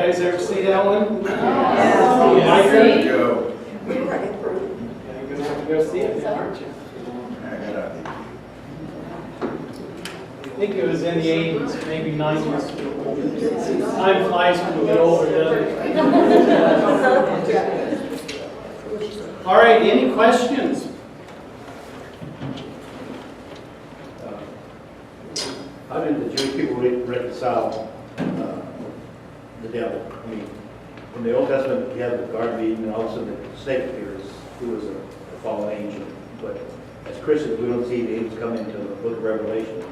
guys ever see that one? Yeah. Biker? Go. You're right. Yeah, you're gonna have to go see it, aren't you? I got it. I think it was in the 80s, maybe 90s. Time flies when we get older, doesn't it? All right, any questions? How did the Jewish people reconcile the devil? I mean, in the Old Testament, you have the Garden of Eden, and also the snake appears, who was a fallen angel. But as Christians, we don't see the angels come into the book of Revelation.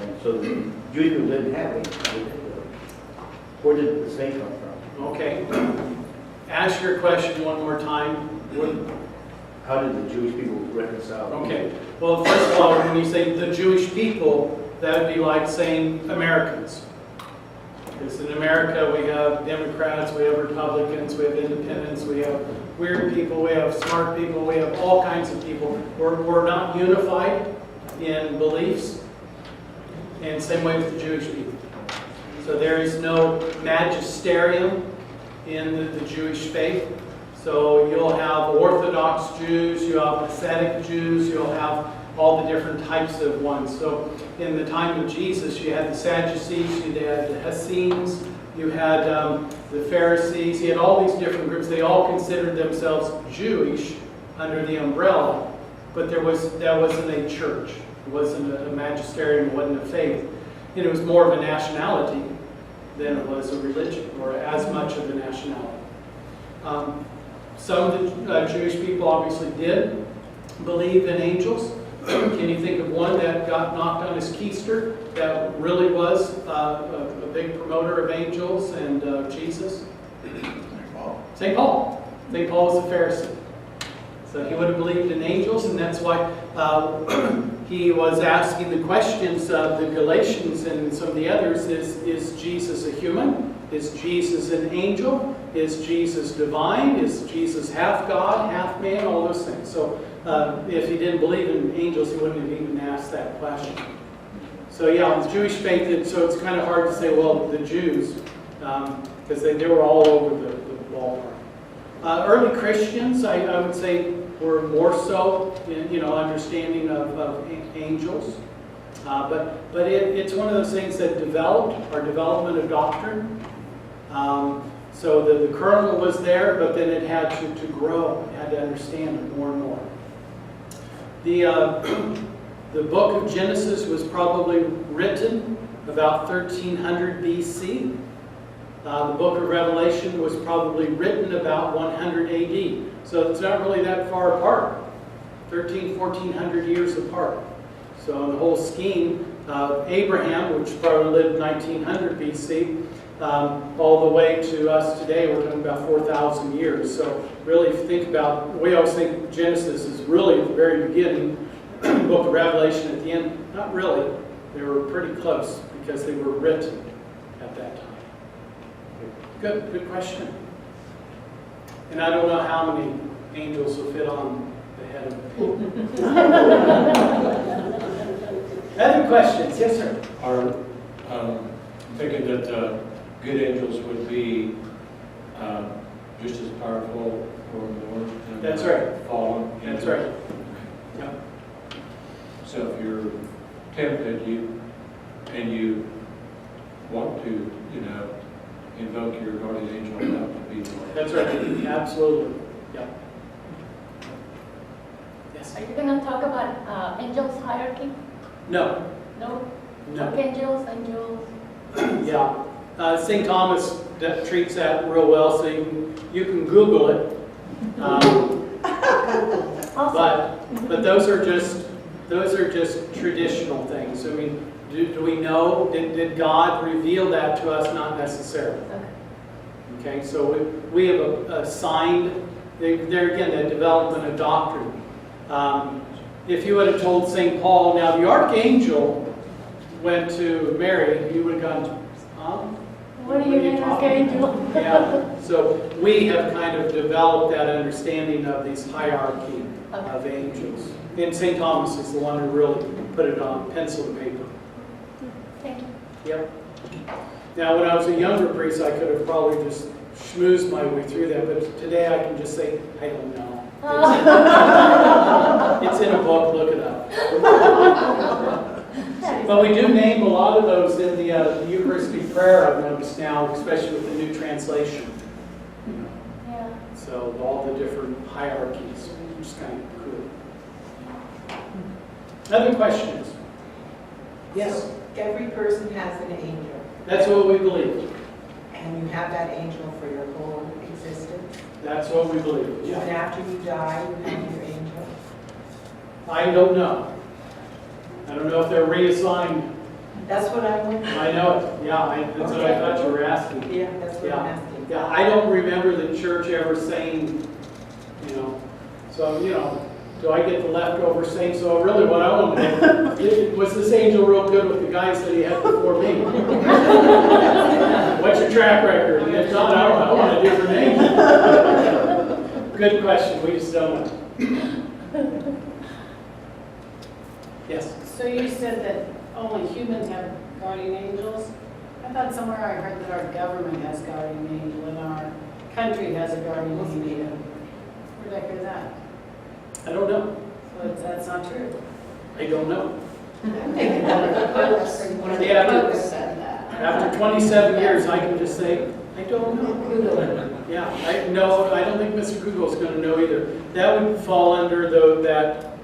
And so the Jewish people didn't have any. Where did the snake come from? Okay. Ask your question one more time. How did the Jewish people reconcile? Okay. Well, first of all, when you say the Jewish people, that would be like saying Americans. Because in America, we have Democrats, we have Republicans, we have independents, we have weird people, we have smart people, we have all kinds of people. We're not unified in beliefs, and same way with the Jewish people. So there is no magisterium in the Jewish faith. So you'll have Orthodox Jews, you'll have Hasidic Jews, you'll have all the different types of ones. So in the time of Jesus, you had the Sadducees, you had the Essenes, you had the Pharisees, you had all these different groups. They all considered themselves Jewish under the umbrella, but that wasn't a church. It wasn't a magisterium, it wasn't a faith. And it was more of a nationality than it was a religion, or as much of a nationality. Some of the Jewish people obviously did believe in angels. Can you think of one that got knocked on his keister that really was a big promoter of angels and Jesus? St. Paul. St. Paul was a Pharisee. So he would have believed in angels, and that's why he was asking the questions of the Galatians and some of the others. Is Jesus a human? Is Jesus an angel? Is Jesus divine? Is Jesus half God, half man? All those things. So if he didn't believe in angels, he wouldn't have even asked that question. So yeah, the Jewish faith, so it's kind of hard to say, well, the Jews, because they were all over the ballpark. Early Christians, I would say, were more so in understanding of angels. But it's one of those things that developed, our development of doctrine. So the kernel was there, but then it had to grow, it had to understand it more and more. The book of Genesis was probably written about 1300 BC. The book of Revelation was probably written about 100 AD. So it's not really that far apart. 1400 years apart. So in the whole scheme, Abraham, which probably lived 1900 BC, all the way to us today, we're talking about 4,000 years. So really, if you think about, we always think Genesis is really at the very beginning, the book of Revelation at the end. Not really. They were pretty close because they were written at that time. Good question. And I don't know how many angels will fit on the head of the pig. Other questions? Yes, sir. Are thinking that good angels would be just as powerful or more than That's right. fallen That's angels? right. Yeah. So if you're tempted, and you want to, invoke your guardian angel, that would be more. That's right. Absolutely. Yeah. Yes. Are you going to talk about angels hierarchy? No. No? No. Archangels, angels? Yeah. St. Thomas treats that real well, so you can Google it. But those are just traditional things. I mean, do we know? Did God reveal that to us? Not necessarily. Okay, so we have assigned, there again, the development of doctrine. If you would have told St. Paul, now the archangel went to Mary, you would have gone, huh? What do you mean, archangel? Yeah, so we have kind of developed that understanding of these hierarchy of angels. And St. Thomas is the one who really put it on pencil to paper. Thank you. Yep. Now, when I was a younger priest, I could have probably just schmoozed my way through that, but today I can just say, I don't know. It's in a book, look it up. But we do name a lot of those in the Eucharistic prayer, I've noticed now, especially with the new translation. Yeah. So all the different hierarchies, which is kind of cool. Other questions? Yes? So every person has an angel, That's what we believe. and you have that angel for your whole existence. That's what we believe. Even Yeah. after you die, you have your angel. I don't know. I don't know if they're reassigned. That's what I want. I know it. Yeah, that's what I thought you were asking. Yeah, that's what I'm Yeah. asking. Yeah, I don't remember the church ever saying, so, do I get the leftover saying, so really what I want to know, was this angel real good with the guys that he had before me? What's your track record? And if not, I want a different angel. Good question, we just don't know. Yes? So you said that only humans have guardian angels? I thought somewhere I heard that our government has guardian angel and our country has a guardian angel. Where did I hear that? I don't know. So that's not true. I don't know. I'm thinking one of the popes, one of the Yeah. popes said that. After 27 years, I can just say, I don't know. Yeah, I don't think Mr. Google's going to know either. That would fall under that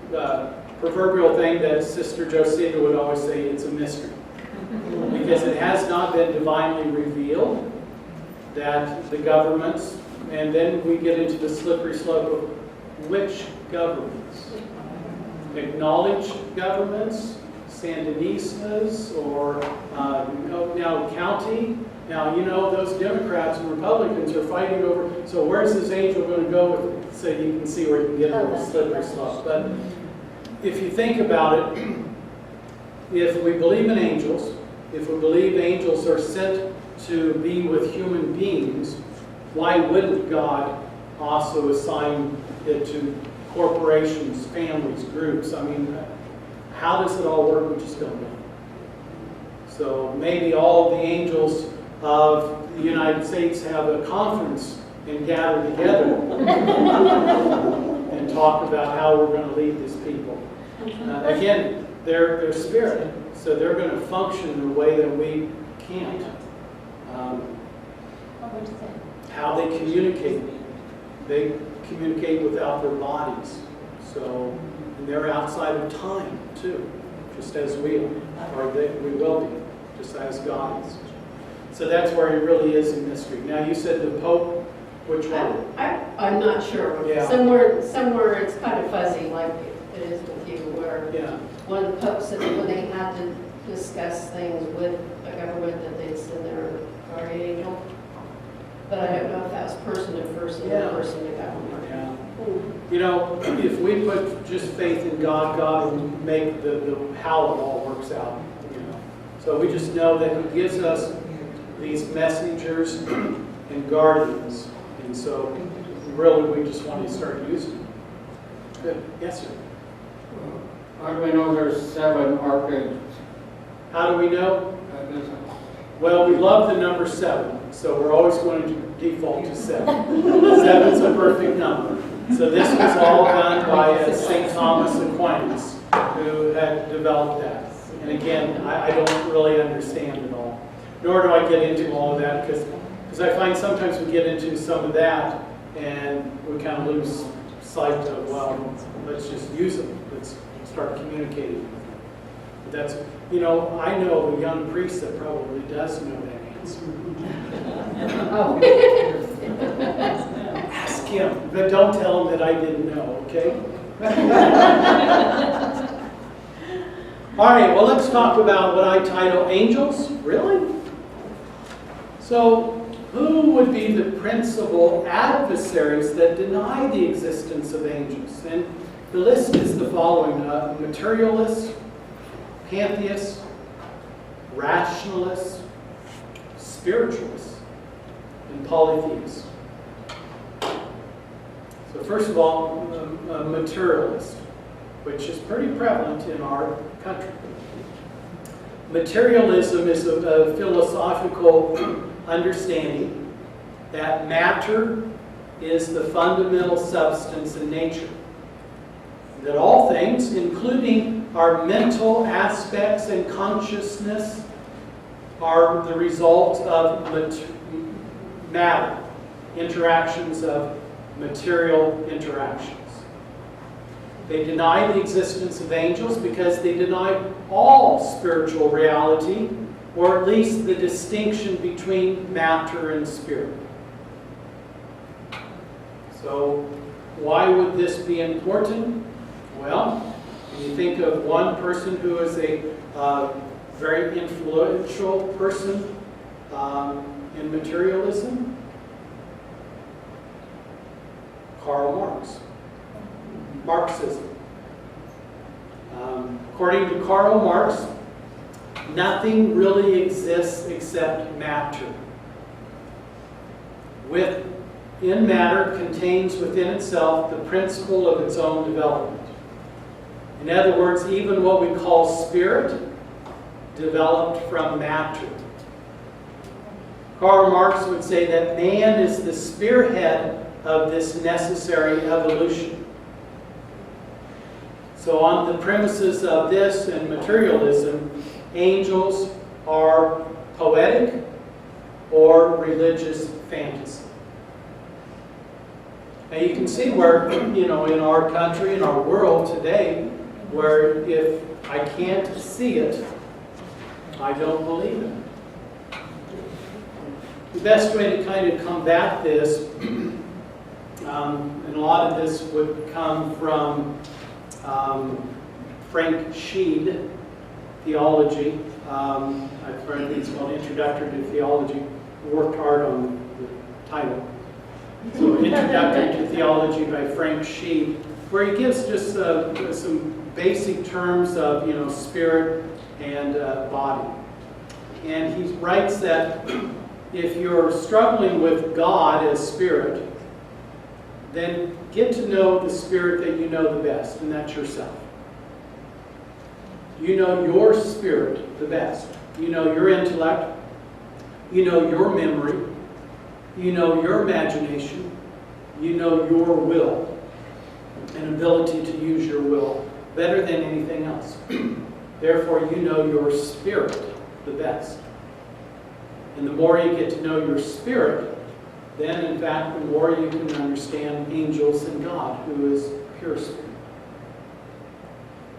proverbial thing that Sister Josita would always say, it's a mystery. Because it has not been divinely revealed that the governments, and then we get into the slippery slope of which governments. Acknowledged governments, Sandinistas, or now county. Now, those Democrats and Republicans are fighting over, so where's this angel going to go with, so you can see where you can get a little slippery slope. But if you think about it, if we believe in angels, if we believe angels are sent to be with human beings, why wouldn't God also assign it to corporations, families, groups? I mean, how does it all work? We just don't know. So maybe all the angels of the United States have a conference and gather together and talk about how we're going to lead these people. Again, they're spirit, so they're going to function in a way that we can't. How they communicate. They communicate without their bodies. So, and they're outside of time too, just as we are, or we will be, just as God is. So that's where it really is a mystery. Now you said the Pope, which one? I'm not sure. Yeah. Somewhere it's kind of fuzzy, like it is with you, where Yeah. one of the popes said that when they had to discuss things with a government that they'd send their guardian angel. But I don't know if that was person to person or person to government. Yeah. If we put just faith in God, God will make the how it all works out. So we just know that He gives us these messengers and guardians, and so really we just want to start using them. Good. Yes, sir. How do we know there's 7 archangels? How do we know? Well, we love the number 7, so we're always going to default to 7. 7's a perfect number. So this was all done by St. Thomas Aquinas, who had developed that. And again, I don't really understand it all. Nor do I get into all of that, because I find sometimes we get into some of that and we kind of lose sight of, well, let's just use them. Let's start communicating with them. But that's, I know of a young priest that probably does know that answer. Ask him, but don't tell him that I didn't know, okay? All right, well, let's talk about what I title angels. Really? So, who would be the principal adversaries that deny the existence of angels? And the list is the following: materialists, pantheists, rationalists, spiritualists, and polytheists. So first of all, a materialist, which is pretty prevalent in our country. Materialism is a philosophical understanding that matter is the fundamental substance in nature. That all things, including our mental aspects and consciousness, are the result of matter, interactions of material interactions. They deny the existence of angels because they deny all spiritual reality, or at least the distinction between matter and spirit. So, why would this be important? Well, when you think of one person who is a very influential person in materialism, Karl Marx. Marxism. According to Karl Marx, nothing really exists except matter. In matter contains within itself the principle of its own development. In other words, even what we call spirit developed from matter. Karl Marx would say that man is the spearhead of this necessary evolution. So on the premises of this and materialism, angels are poetic or religious fantasy. Now you can see where, in our country, in our world today, where if I can't see it, I don't believe it. The best way to kind of combat this, and a lot of this would come from Frank Sheed theology. I've read it's called Introductory to Theology. Worked hard on the title. So Introductory to Theology by Frank Sheed, where he gives just some basic terms of spirit and body. And he writes that if you're struggling with God as spirit, then get to know the spirit that you know the best, and that's yourself. You know your spirit the best. You know your intellect. You know your memory. You know your imagination. You know your will and ability to use your will better than anything else. Therefore, you know your spirit the best. And the more you get to know your spirit, then in fact, the more you can understand angels and God, who is pure spirit.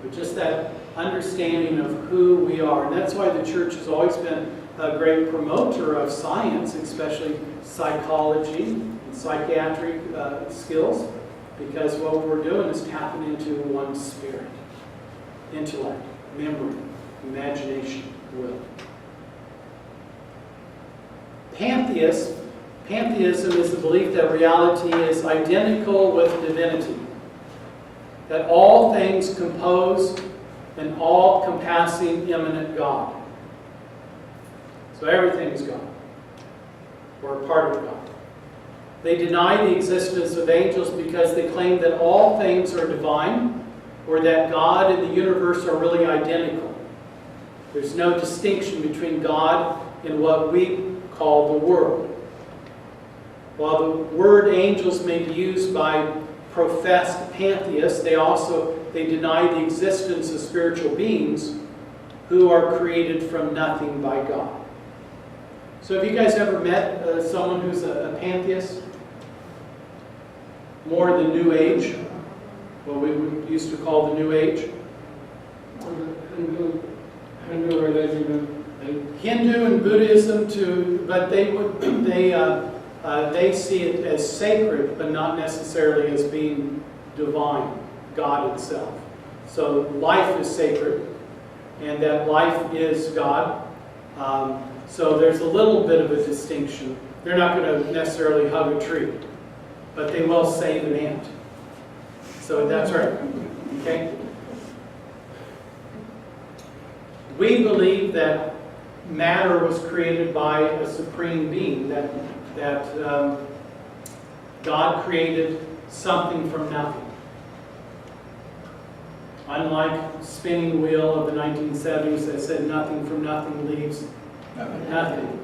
But just that understanding of who we are. And that's why the church has always been a great promoter of science, especially psychology and psychiatric skills, because what we're doing is tapping into one's spirit, intellect, memory, imagination, will. Pantheism is the belief that reality is identical with divinity, that all things compose an all-compassing, immanent God. So everything is God, or a part of God. They deny the existence of angels because they claim that all things are divine, or that God and the universe are really identical. There's no distinction between God and what we call the world. While the word angels may be used by professed pantheists, they deny the existence of spiritual beings who are created from nothing by God. So have you guys ever met someone who's a pantheist? More the New Age, what we used to call the New Age. Hindu religion. Hindu and Buddhism too, but they see it as sacred, but not necessarily as being divine, God itself. So life is sacred, and that life is God. So there's a little bit of a distinction. They're not going to necessarily hug a tree, but they will save an ant. So that's right. Okay? We believe that matter was created by a supreme being, that God created something from nothing. Unlike spinning wheel of the 1970s that said nothing from nothing leaves nothing.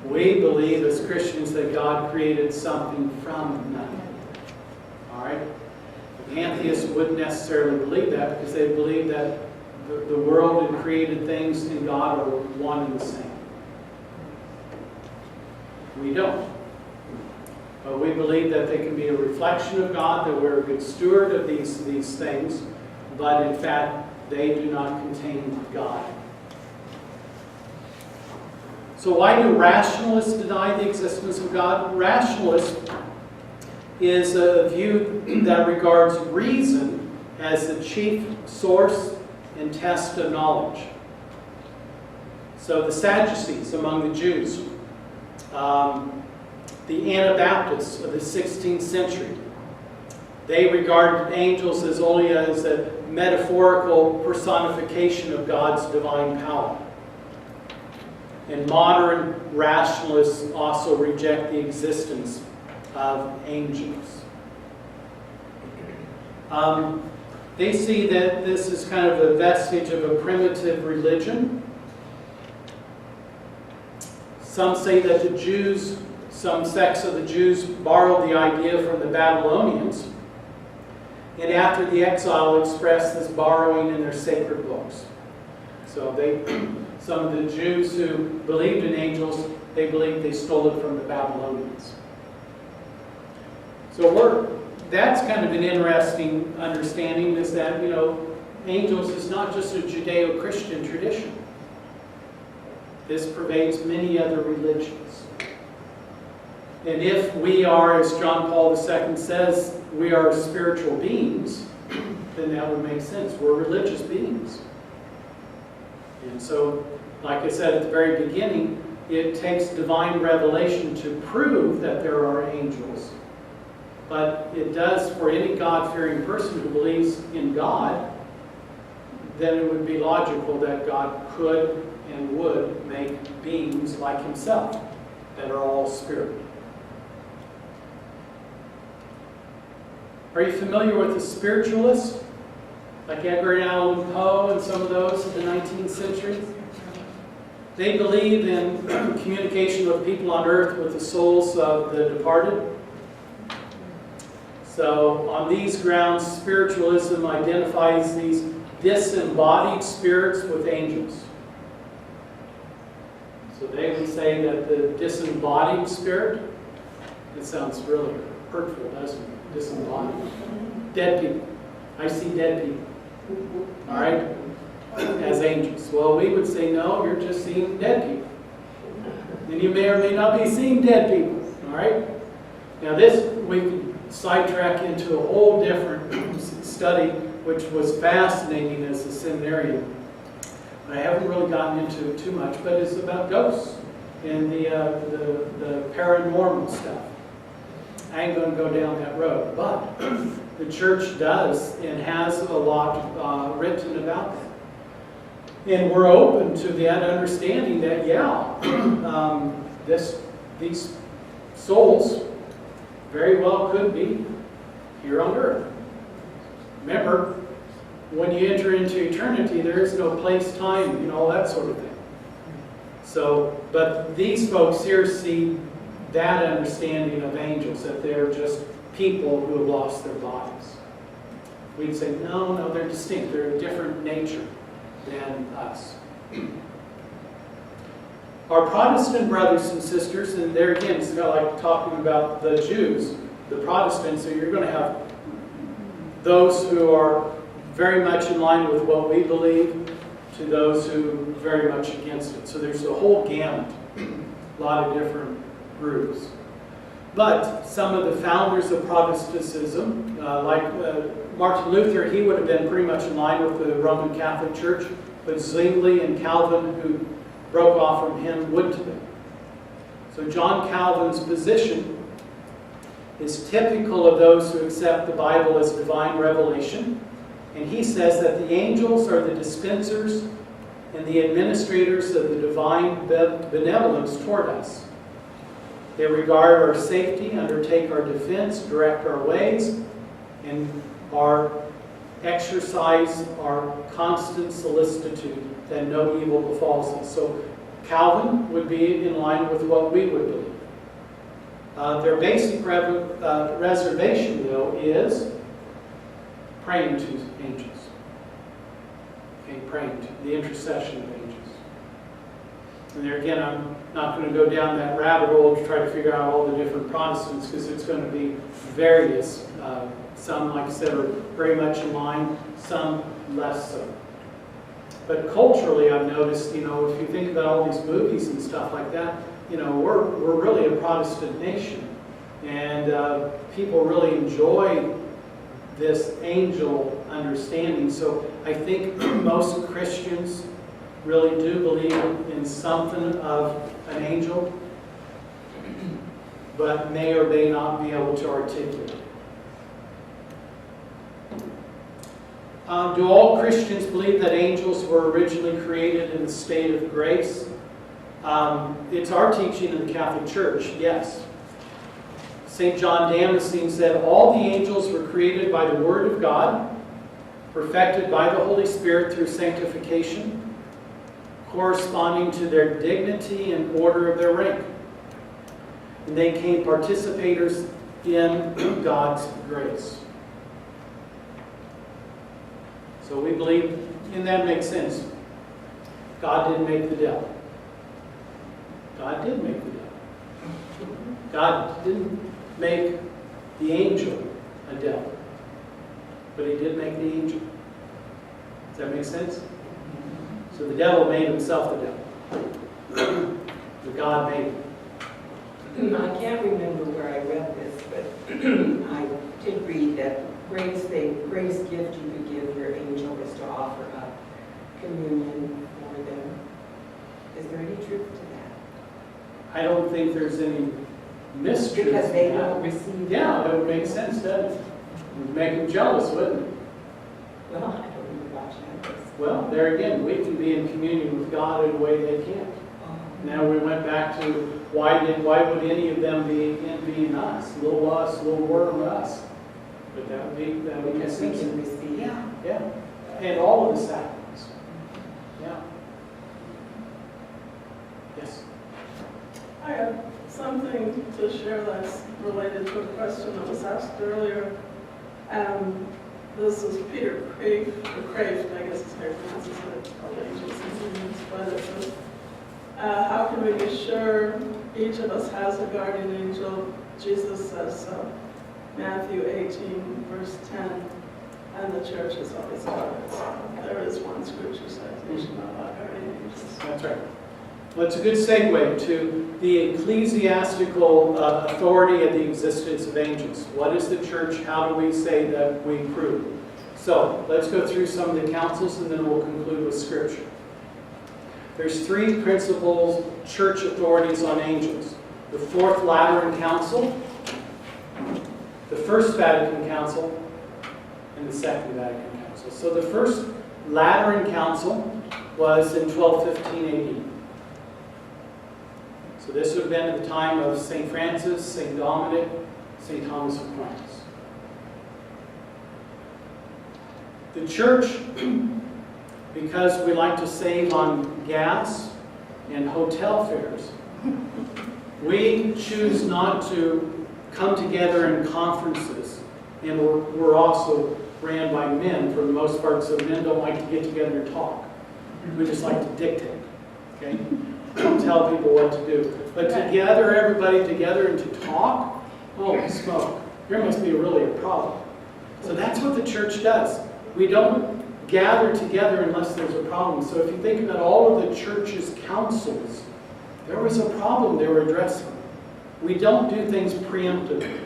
We believe as Christians that God created something from nothing. All right? The pantheists wouldn't necessarily believe that because they believe that the world and created things and God are one and the same. We don't. But we believe that they can be a reflection of God, that we're a good steward of these things, but in fact, they do not contain God. So why do rationalists deny the existence of God? Rationalist is a view that regards reason as the chief source and test of knowledge. So the Sadducees among the Jews, the Anabaptists of the 16th century, they regarded angels as only as a metaphorical personification of God's divine power. And modern rationalists also reject the existence of angels. They see that this is kind of a vestige of a primitive religion. Some say that the Jews, some sects of the Jews borrowed the idea from the Babylonians, and after the exile expressed this borrowing in their sacred books. So some of the Jews who believed in angels, they believed they stole it from the Babylonians. So that's kind of an interesting understanding, is that, angels is not just a Judeo-Christian tradition. This pervades many other religions. And if we are, as John Paul II says, we are spiritual beings, then that would make sense. We're religious beings. And so, like I said at the very beginning, it takes divine revelation to prove that there are angels. But it does for any God-fearing person who believes in God, then it would be logical that God could and would make beings like himself that are all spirit. Are you familiar with the spiritualists? Like Edgar Allan Poe and some of those of the 19th century? They believe in communication with people on earth with the souls of the departed. So on these grounds, spiritualism identifies these disembodied spirits with angels. So they would say that the disembodied spirit, it sounds really hurtful, doesn't it? Disembodied. Dead people. I see dead people. All right? As angels. Well, we would say, no, you're just seeing dead people. And you may or may not be seeing dead people. All right? Now this, we could sidetrack into a whole different study, which was fascinating as a seminarian. I haven't really gotten into it too much, but it's about ghosts and the paranormal stuff. I ain't going to go down that road, but the church does and has a lot written about that. And we're open to that understanding that, these souls very well could be here on earth. Remember, when you enter into eternity, there is no place, time, all that sort of thing. So, but these folks here see that understanding of angels, that they're just people who have lost their bodies. We'd say, no, they're distinct. They're a different nature than us. Our Protestant brothers and sisters, and there again, it's kind of like talking about the Jews, the Protestants, so you're going to have those who are very much in line with what we believe to those who are very much against it. So there's a whole gamut, a lot of different groups. But some of the founders of Protestantism, like Martin Luther, he would have been pretty much in line with the Roman Catholic Church, but Zwingli and Calvin, who broke off from him, wouldn't have been. So John Calvin's position is typical of those who accept the Bible as divine revelation. And he says that the angels are the dispensers and the administrators of the divine benevolence toward us. They regard our safety, undertake our defense, direct our ways, and are exercise our constant solicitude that no evil befalls us. So Calvin would be in line with what we would believe. Their basic reservation, though, is praying to angels. Okay, praying to the intercession of angels. And there again, I'm not going to go down that rabbit hole to try to figure out all the different Protestants, because it's going to be various. Some, like I said, are very much in line, some less so. But culturally, I've noticed, if you think about all these movies and stuff like that, we're really a Protestant nation. And people really enjoy this angel understanding. So I think most Christians really do believe in something of an angel, but may or may not be able to articulate. Do all Christians believe that angels were originally created in the state of grace? It's our teaching in the Catholic Church, yes. St. John Damascene said, all the angels were created by the Word of God, perfected by the Holy Spirit through sanctification, corresponding to their dignity and order of their rank. And they became participators in God's grace. So we believe, and that makes sense. God didn't make the devil. God did make the devil. God didn't make the angel a devil, but he did make the angel. Does that make sense? So the devil made himself the devil. But God made him. I can't remember where I read this, but I did read that the grace gift you could give your angel is to offer up communion for them. Is there any truth to that? I don't think there's any mystery. Because they don't receive. Yeah, that would make sense, doesn't it? It would make them jealous, wouldn't it? Well, I don't know about that. Well, there again, we can be in communion with God in a way they can't. Now we went back to why would any of them be envying us? Little worm us. But that would be because we can receive. Yeah. And all of the sacraments. Yeah. Yes. I have something to share that's related to a question that was asked earlier. This is Peter Craft, I guess is how you pronounce it, called Angels and Demons, but it says, how can we be sure each of us has a guardian angel? Jesus says, Matthew 18, verse 10, and the church has always taught it. So there is one scripture citation about guardian angels. That's right. Well, it's a good segue to the ecclesiastical authority of the existence of angels. What is the church? How do we say that we prove? So let's go through some of the councils and then we'll conclude with scripture. There's three principal church authorities on angels. The Fourth Lateran Council, the First Vatican Council, and the Second Vatican Council. So the First Lateran Council was in 1215 AD. So this would have been at the time of St. Francis, St. Dominic, St. Thomas Aquinas. The church, because we like to save on gas and hotel fares, we choose not to come together in conferences. And we're also ran by men for the most part, so men don't like to get together and talk. We just like to dictate, okay? Don't tell people what to do. But to gather everybody together and to talk, holy smoke, there must be really a problem. So that's what the church does. We don't gather together unless there's a problem. So if you think about all of the church's councils, there was a problem they were addressing. We don't do things preemptively.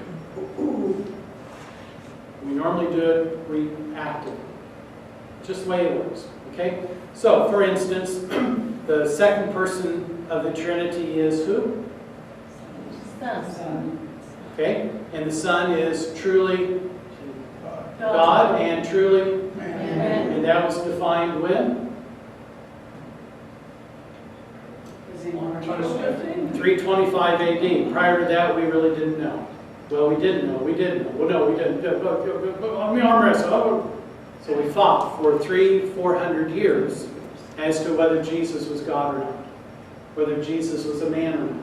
We normally do it reactively. Just the way it works. Okay? So, for instance, the second person of the Trinity is who? Son. Okay? And the Son is truly God and truly Man. And that was defined when? 325 AD. Prior to that, we really didn't know. Well, we didn't know. We didn't know. Well, no, we didn't. Let me arm wrestle. So we fought for 400 years as to whether Jesus was God or not, whether Jesus was a man or not,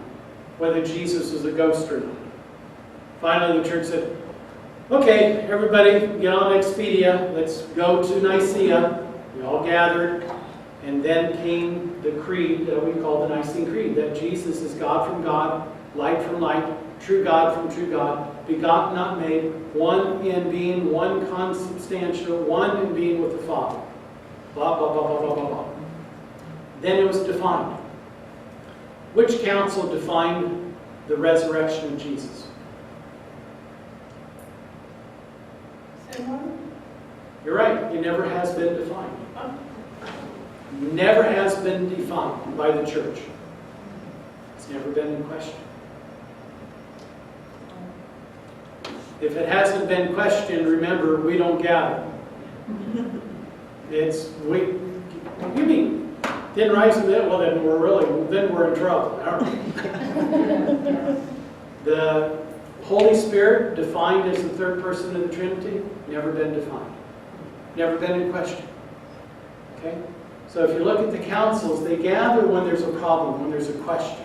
whether Jesus was a ghost or not. Finally, the church said, okay, everybody get on Expedia, let's go to Nicaea. We all gathered, and then came the creed that we call the Nicene Creed, that Jesus is God from God, light from light, true God from true God, begotten, not made, one in being, one consubstantial, one in being with the Father. Blah, blah, blah, blah, blah, blah, blah. Then it was defined. Which council defined the resurrection of Jesus? Same one? You're right, it never has been defined. Never has been defined by the church. It's never been in question. If it hasn't been questioned, remember, we don't gather. It's, what do you mean? Didn't rise from it? Well, then we're in trouble, aren't we? The Holy Spirit, defined as the third person of the Trinity, never been defined. Never been in question. Okay? So if you look at the councils, they gather when there's a problem, when there's a question,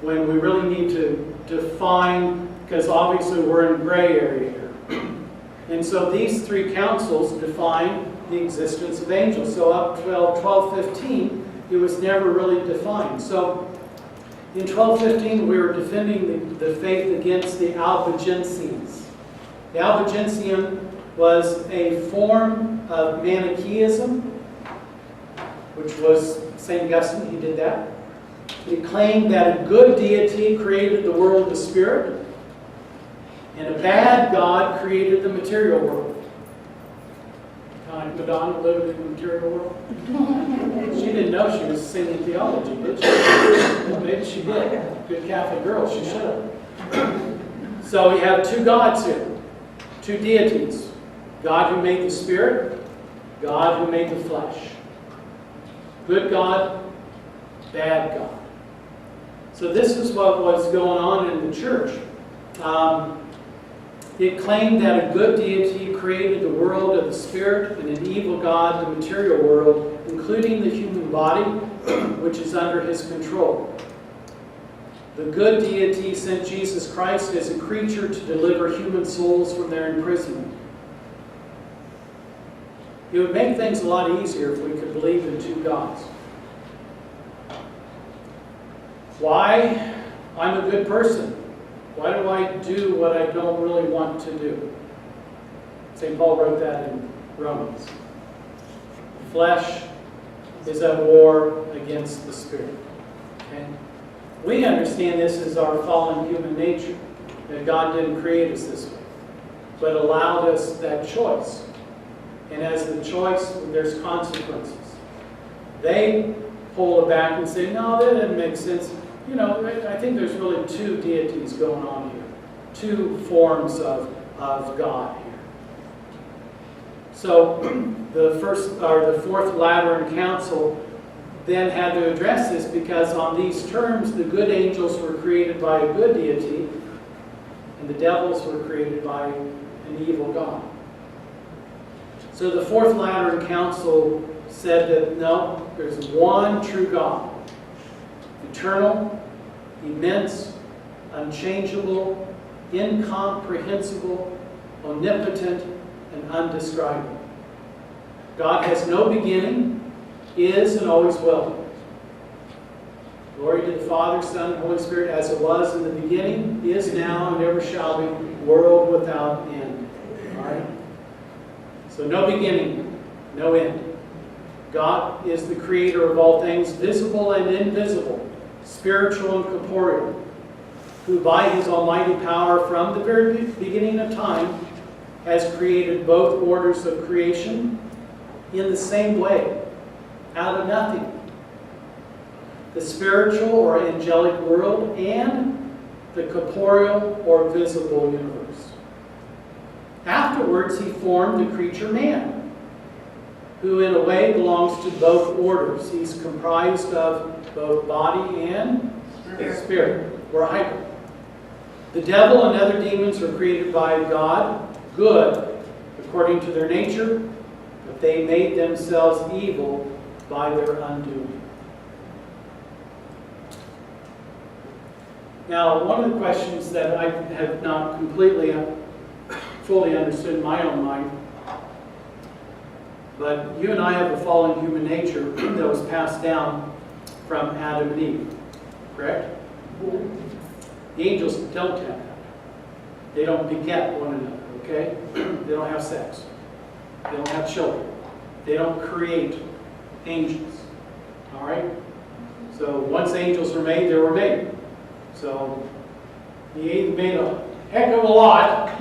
when we really need to define, because obviously we're in gray area here. And so these three councils define the existence of angels. So up till 1215, it was never really defined. So in 1215, we were defending the faith against the Albigensians. The Albigensian was a form of Manichaeism, which was St. Augustine, he did that. He claimed that a good deity created the world of the spirit, and a bad God created the material world. Kind of Madonna lived in the material world. She didn't know she was singing theology, did she? Well, maybe she did. Good Catholic girl, she should have. So we have two gods here, two deities. God who made the spirit, God who made the flesh. Good God, bad God. So this is what was going on in the church. It claimed that a good deity created the world of the spirit and an evil God, the material world, including the human body, which is under his control. The good deity sent Jesus Christ as a creature to deliver human souls from their imprisonment. It would make things a lot easier if we could believe in two gods. Why? I'm a good person. Why do I do what I don't really want to do? St. Paul wrote that in Romans. Flesh is at war against the spirit. Okay? We understand this as our fallen human nature, that God didn't create us this way, but allowed us that choice. And as the choice, there's consequences. They pull it back and say, no, that doesn't make sense. You know, I think there's really two deities going on here, two forms of God here. So the Fourth Lateran Council then had to address this, because on these terms, the good angels were created by a good deity, and the devils were created by an evil God. So the Fourth Lateran Council said that no, there's one true God. Eternal, immense, unchangeable, incomprehensible, omnipotent, and undescribable. God has no beginning, is, and always will be. Glory to the Father, Son, and Holy Spirit, as it was in the beginning, is now, and ever shall be, world without end. All right? So no beginning, no end. God is the creator of all things, visible and invisible, spiritual and corporeal, who by his almighty power from the very beginning of time has created both orders of creation in the same way, out of nothing. The spiritual or angelic world and the corporeal or visible universe. Afterwards, he formed the creature man, who in a way belongs to both orders. He's comprised of both body and spirit, or hybrid. The devil and other demons were created by God, good, according to their nature, but they made themselves evil by their undoing. Now, one of the questions that I have not completely, fully understood in my own mind, but you and I have a fallen human nature that was passed down from Adam and Eve, correct? The angels don't have that. They don't beget one another, okay? They don't have sex. They don't have children. They don't create angels, all right? So once angels were made, they were made. So he made a heck of a lot,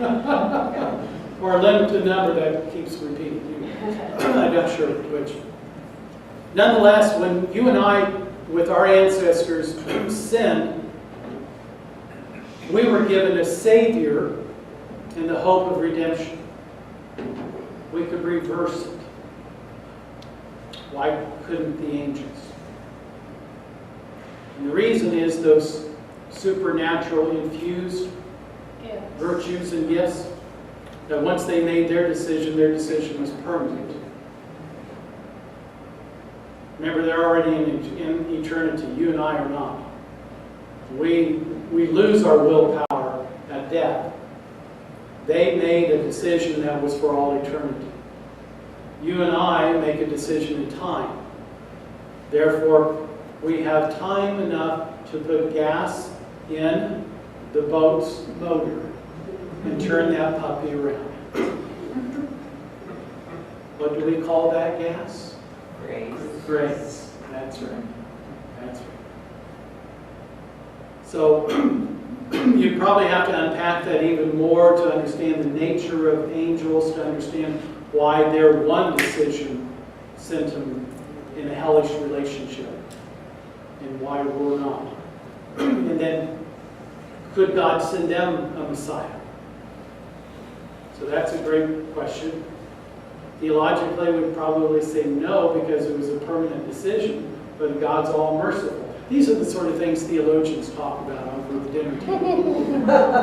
or a limited number that keeps repeating. I'm not sure which. Nonetheless, when you and I, with our ancestors, sinned, we were given a Savior in the hope of redemption. We could reverse it. Why couldn't the angels? And the reason is those supernatural infused virtues and gifts, that once they made their decision was permanent. Remember, they're already in eternity. You and I are not. We lose our willpower at death. They made a decision that was for all eternity. You and I make a decision in time. Therefore, we have time enough to put gas in the boat's motor and turn that puppy around. What do we call that gas? Grace. Grace. That's right. That's right. So you probably have to unpack that even more to understand the nature of angels, to understand why their one decision sent them in a hellish relationship and why we're not. And then, could God send them a Messiah? So that's a great question. Theologically, we'd probably say no, because it was a permanent decision, but God's all merciful. These are the sort of things theologians talk about over the dinner table,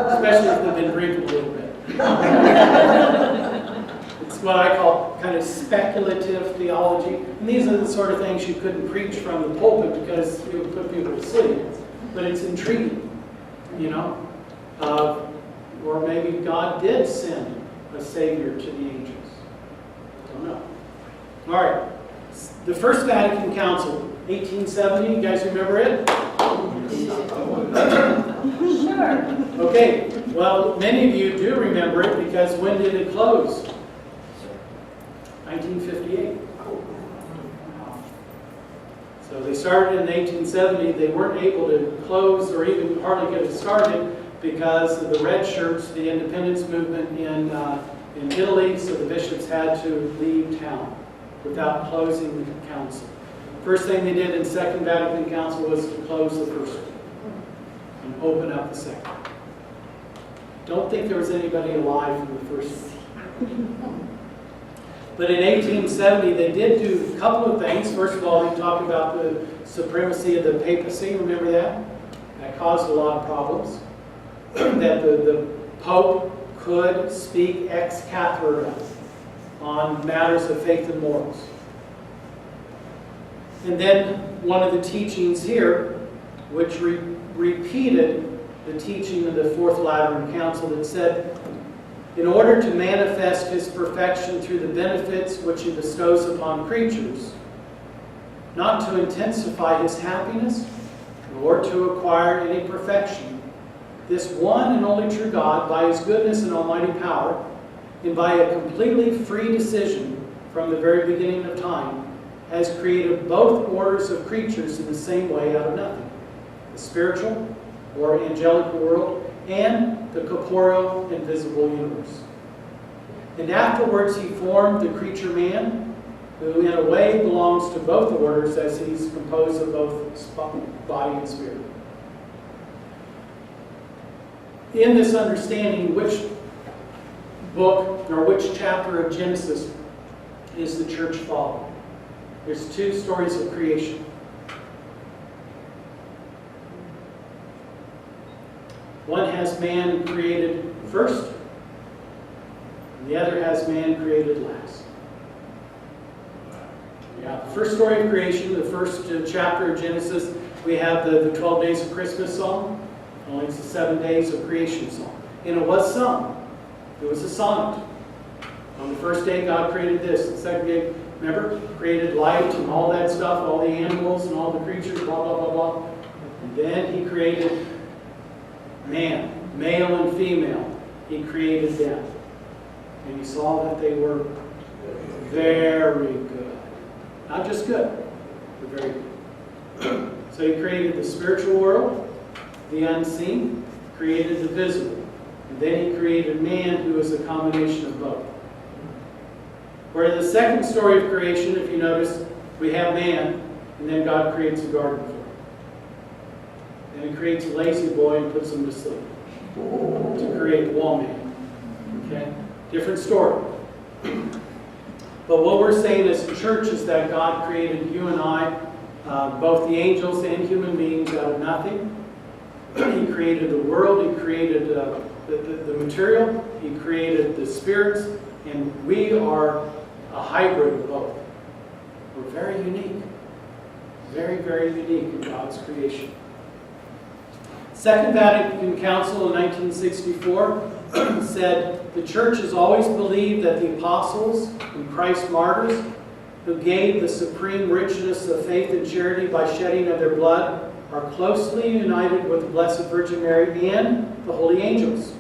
especially if they've been drinking a little bit. It's what I call kind of speculative theology. And these are the sort of things you couldn't preach from the pulpit because it would put people to sleep. But it's intriguing, you know. Or maybe God did send a Savior to the angels. I don't know. All right. The First Vatican Council, 1870. You guys remember it? Sure. Okay. Well, many of you do remember it because when did it close? 1958. So they started in 1870. They weren't able to close or even hardly get it started because of the red shirts, the independence movement in Italy. So the bishops had to leave town without closing the council. First thing they did in Second Vatican Council was to close the first one and open up the second. Don't think there was anybody alive from the first one. But in 1870, they did do a couple of things. First of all, they talked about the supremacy of the papacy. Remember that? That caused a lot of problems. That the Pope could speak ex cathedra on matters of faith and morals. And then one of the teachings here, which repeated the teaching of the Fourth Lateran Council, that said, in order to manifest his perfection through the benefits which he bestows upon creatures, not to intensify his happiness, nor to acquire any perfection, this one and only true God, by his goodness and almighty power, and by a completely free decision from the very beginning of time, has created both orders of creatures in the same way out of nothing: the spiritual or angelic world and the corporeal and visible universe. And afterwards he formed the creature man, who in a way belongs to both orders, as he's composed of both body and spirit. In this understanding, which book or which chapter of Genesis is the church following? There's two stories of creation. One has man created first, and the other has man created last. First story of creation, the first chapter of Genesis, we have the 12 days of Christmas song. Only it's the 7 days of creation song. And it was sung. It was a sonnet. On the first day, God created this. The second day, remember, created light and all that stuff, all the animals and all the creatures, blah, blah, blah, blah. And then he created man, male and female. He created them. And he saw that they were very good. Not just good, but very good. So he created the spiritual world, the unseen, created the visible. And then he created man, who is a combination of both. Where in the second story of creation, if you notice, we have man, and then God creates a garden for him. Then he creates a lazy boy and puts him to sleep to create woman. Okay? Different story. But what we're saying as a church is that God created you and I, both the angels and human beings, out of nothing. He created the world, he created the material, he created the spirits, and we are a hybrid of both. We're very unique. Very, very unique in God's creation. Second Vatican Council in 1964 said, the church has always believed that the apostles and Christ's martyrs, who gave the supreme richness of faith and charity by shedding of their blood, are closely united with the Blessed Virgin Mary and the holy angels,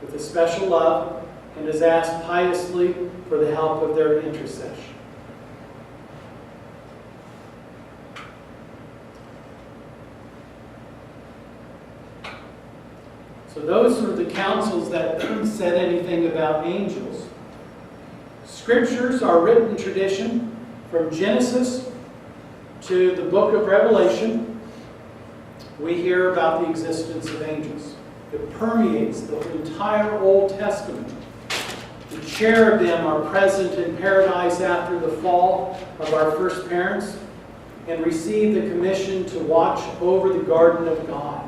with a special love, and has asked piously for the help of their intercession. So those were the councils that said anything about angels. Scriptures are written tradition from Genesis to the book of Revelation. We hear about the existence of angels. It permeates the entire Old Testament. The cherubim are present in paradise after the fall of our first parents and receive the commission to watch over the garden of God.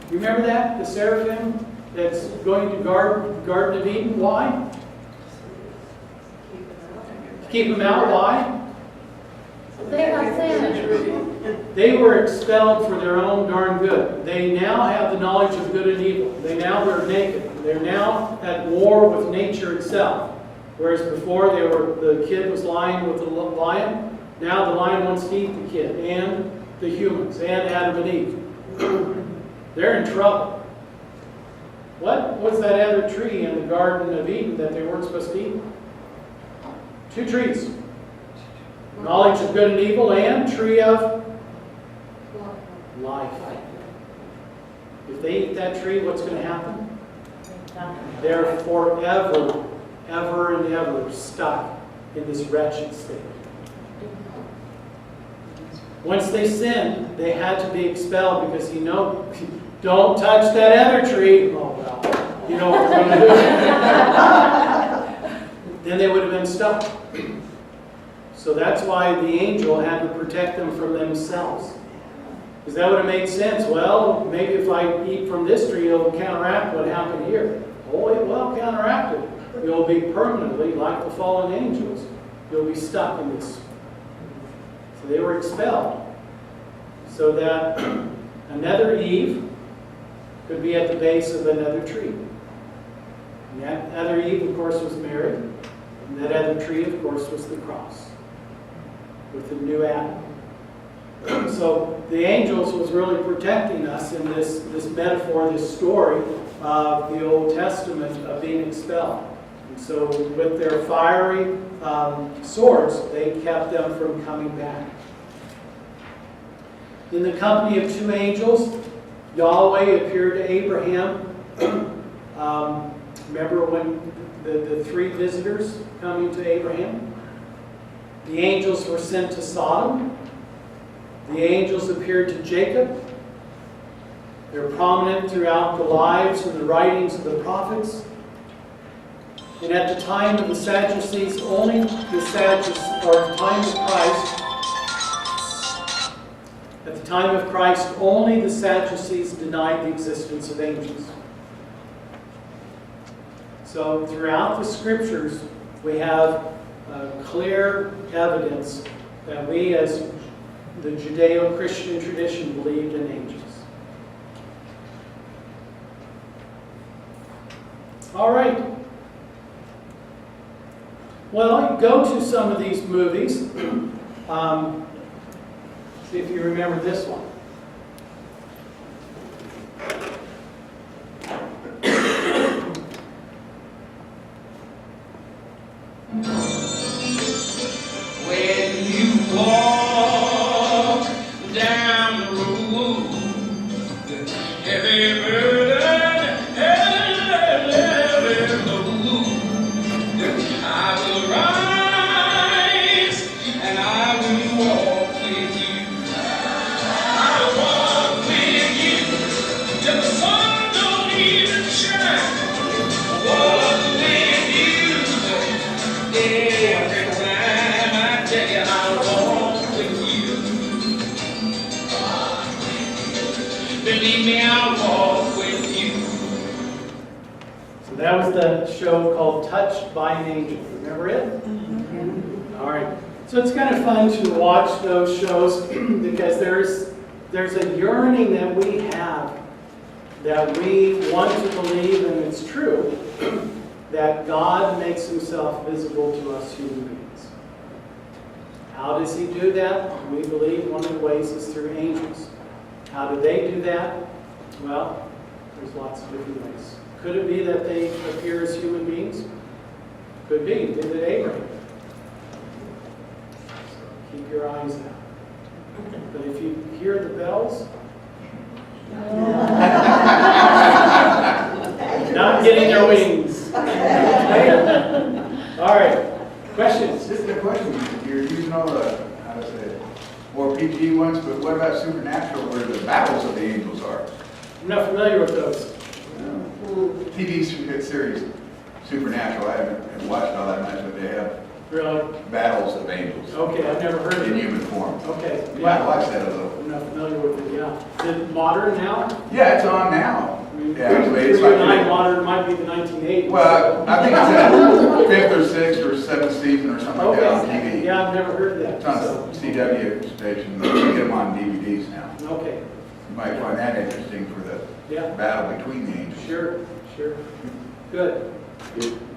You remember that? The seraphim that's going to guard the Garden of Eden? Why? To keep them out. Why? They got sin. They were expelled for their own darn good. They now have the knowledge of good and evil. They're naked. They're now at war with nature itself. Whereas before the kid was lying with the lion. Now the lion wants to eat the kid and the humans and Adam and Eve. They're in trouble. What was that other tree in the Garden of Eden that they weren't supposed to eat? 2 trees. Knowledge of good and evil and tree of life. If they eat that tree, what's going to happen? They're forever, ever and ever stuck in this wretched state. Once they sinned, they had to be expelled because don't touch that other tree. Oh, well, you know what we're going to do. Then they would have been stuck. So that's why the angel had to protect them from themselves. Because that would have made sense. Well, maybe if I eat from this tree, it'll counteract what happened here. Oh, it will counteract it. You'll be permanently, like the fallen angels, you'll be stuck in this. So they were expelled. So that another Eve could be at the base of another tree. And that other Eve, of course, was Mary. And that other tree, of course, was the cross with the new Adam. So the angels was really protecting us in this metaphor, this story of the Old Testament of being expelled. And so with their fiery swords, they kept them from coming back. In the company of 2 angels, Yahweh appeared to Abraham. Remember when the 3 visitors coming to Abraham? The angels were sent to Sodom. The angels appeared to Jacob. They're prominent throughout the lives and the writings of the prophets. And at the time of the Sadducees, only the time of Christ, only the Sadducees denied the existence of angels. So throughout the Scriptures, we have clear evidence that we as the Judeo-Christian tradition believed in angels. All right. Well, you go to some of these movies. See if you remember this one. When you walk down the road, heavy burden, heavy load, I will rise and I will walk with you. I'll walk with you till the sun don't even shine. Walk with you every time. I tell you, I'll walk with you. Believe me, I'll walk with you. So that was the show called Touched by an Angel. Remember it? All right. So it's kind of fun to watch those shows because there's a yearning that we have that we want to believe, and it's true, that God makes himself visible to us human beings. How does he do that? We believe one of the ways is through angels. How do they do that? Well, there's lots of different ways. Could it be that they appear as human beings? Could be. Did it Abraham? So keep your eyes out. But if you hear the bells, not getting their wings. All right. Questions? Just a question. You're using all the, how to say it, more PG ones, but what about supernatural, where the battles of the angels are? I'm not familiar with those. TV series, Supernatural. I haven't watched all that much, but they have Really? battles of angels Okay, I've never heard of in it. human form. Okay. Yeah, I watched that a little. I'm not familiar with it, yeah. Is it modern now? Yeah, it's on now. Yeah, actually, it's For you and I, like, modern might be the 1980s. well, I think it's in fifth or sixth or seventh season or something like that on TV. Yeah, I've never heard of that. It's on So. CW station. You can get them on DVDs now. Okay. You might find that interesting for the Yeah. battle between the angels. Sure. Good.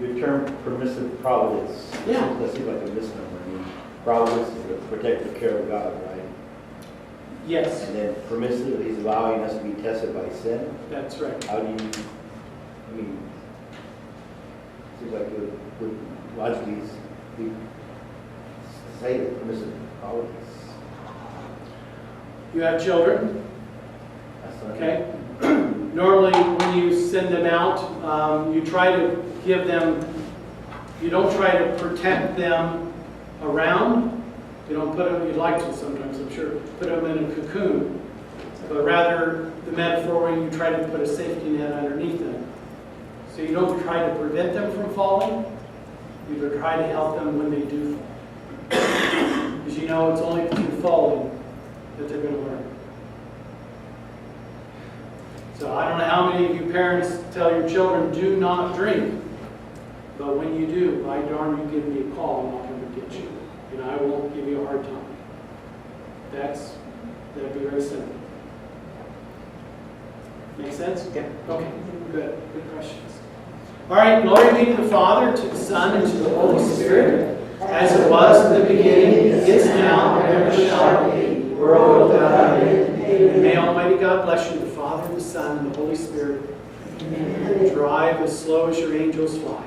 Your term permissive providence. Yeah. That seems like a misnomer. I mean, providence is the protective care of God, right? Yes, And then permissive, he's allowing us to be tested by sin. that's right. How do you, I mean, seems like would logically we say that permissive providence. You have children, That's not okay? Normally, when you send them out, you try to give them, you don't try to protect them around. You don't put them, you'd like to sometimes, I'm sure, put them in a cocoon. But rather, the metaphor when you try to put a safety net underneath them. So you don't try to prevent them from falling, you try to help them when they do fall. Because you know it's only through falling that they're going to learn. So I don't know how many of you parents tell your children, do not drink. But when you do, by darn, you give me a call and I'll come and get you. And I won't give you a hard time. That'd be very simple. Make sense? Yeah. Okay, good. Good questions. All right, glory be to the Father, to the Son, and to the Holy Spirit, as it was in the beginning, is now, and ever shall be, world without end. And may Almighty God bless you, the Father, the Son, and the Holy Spirit. Drive as slow as your angels fly.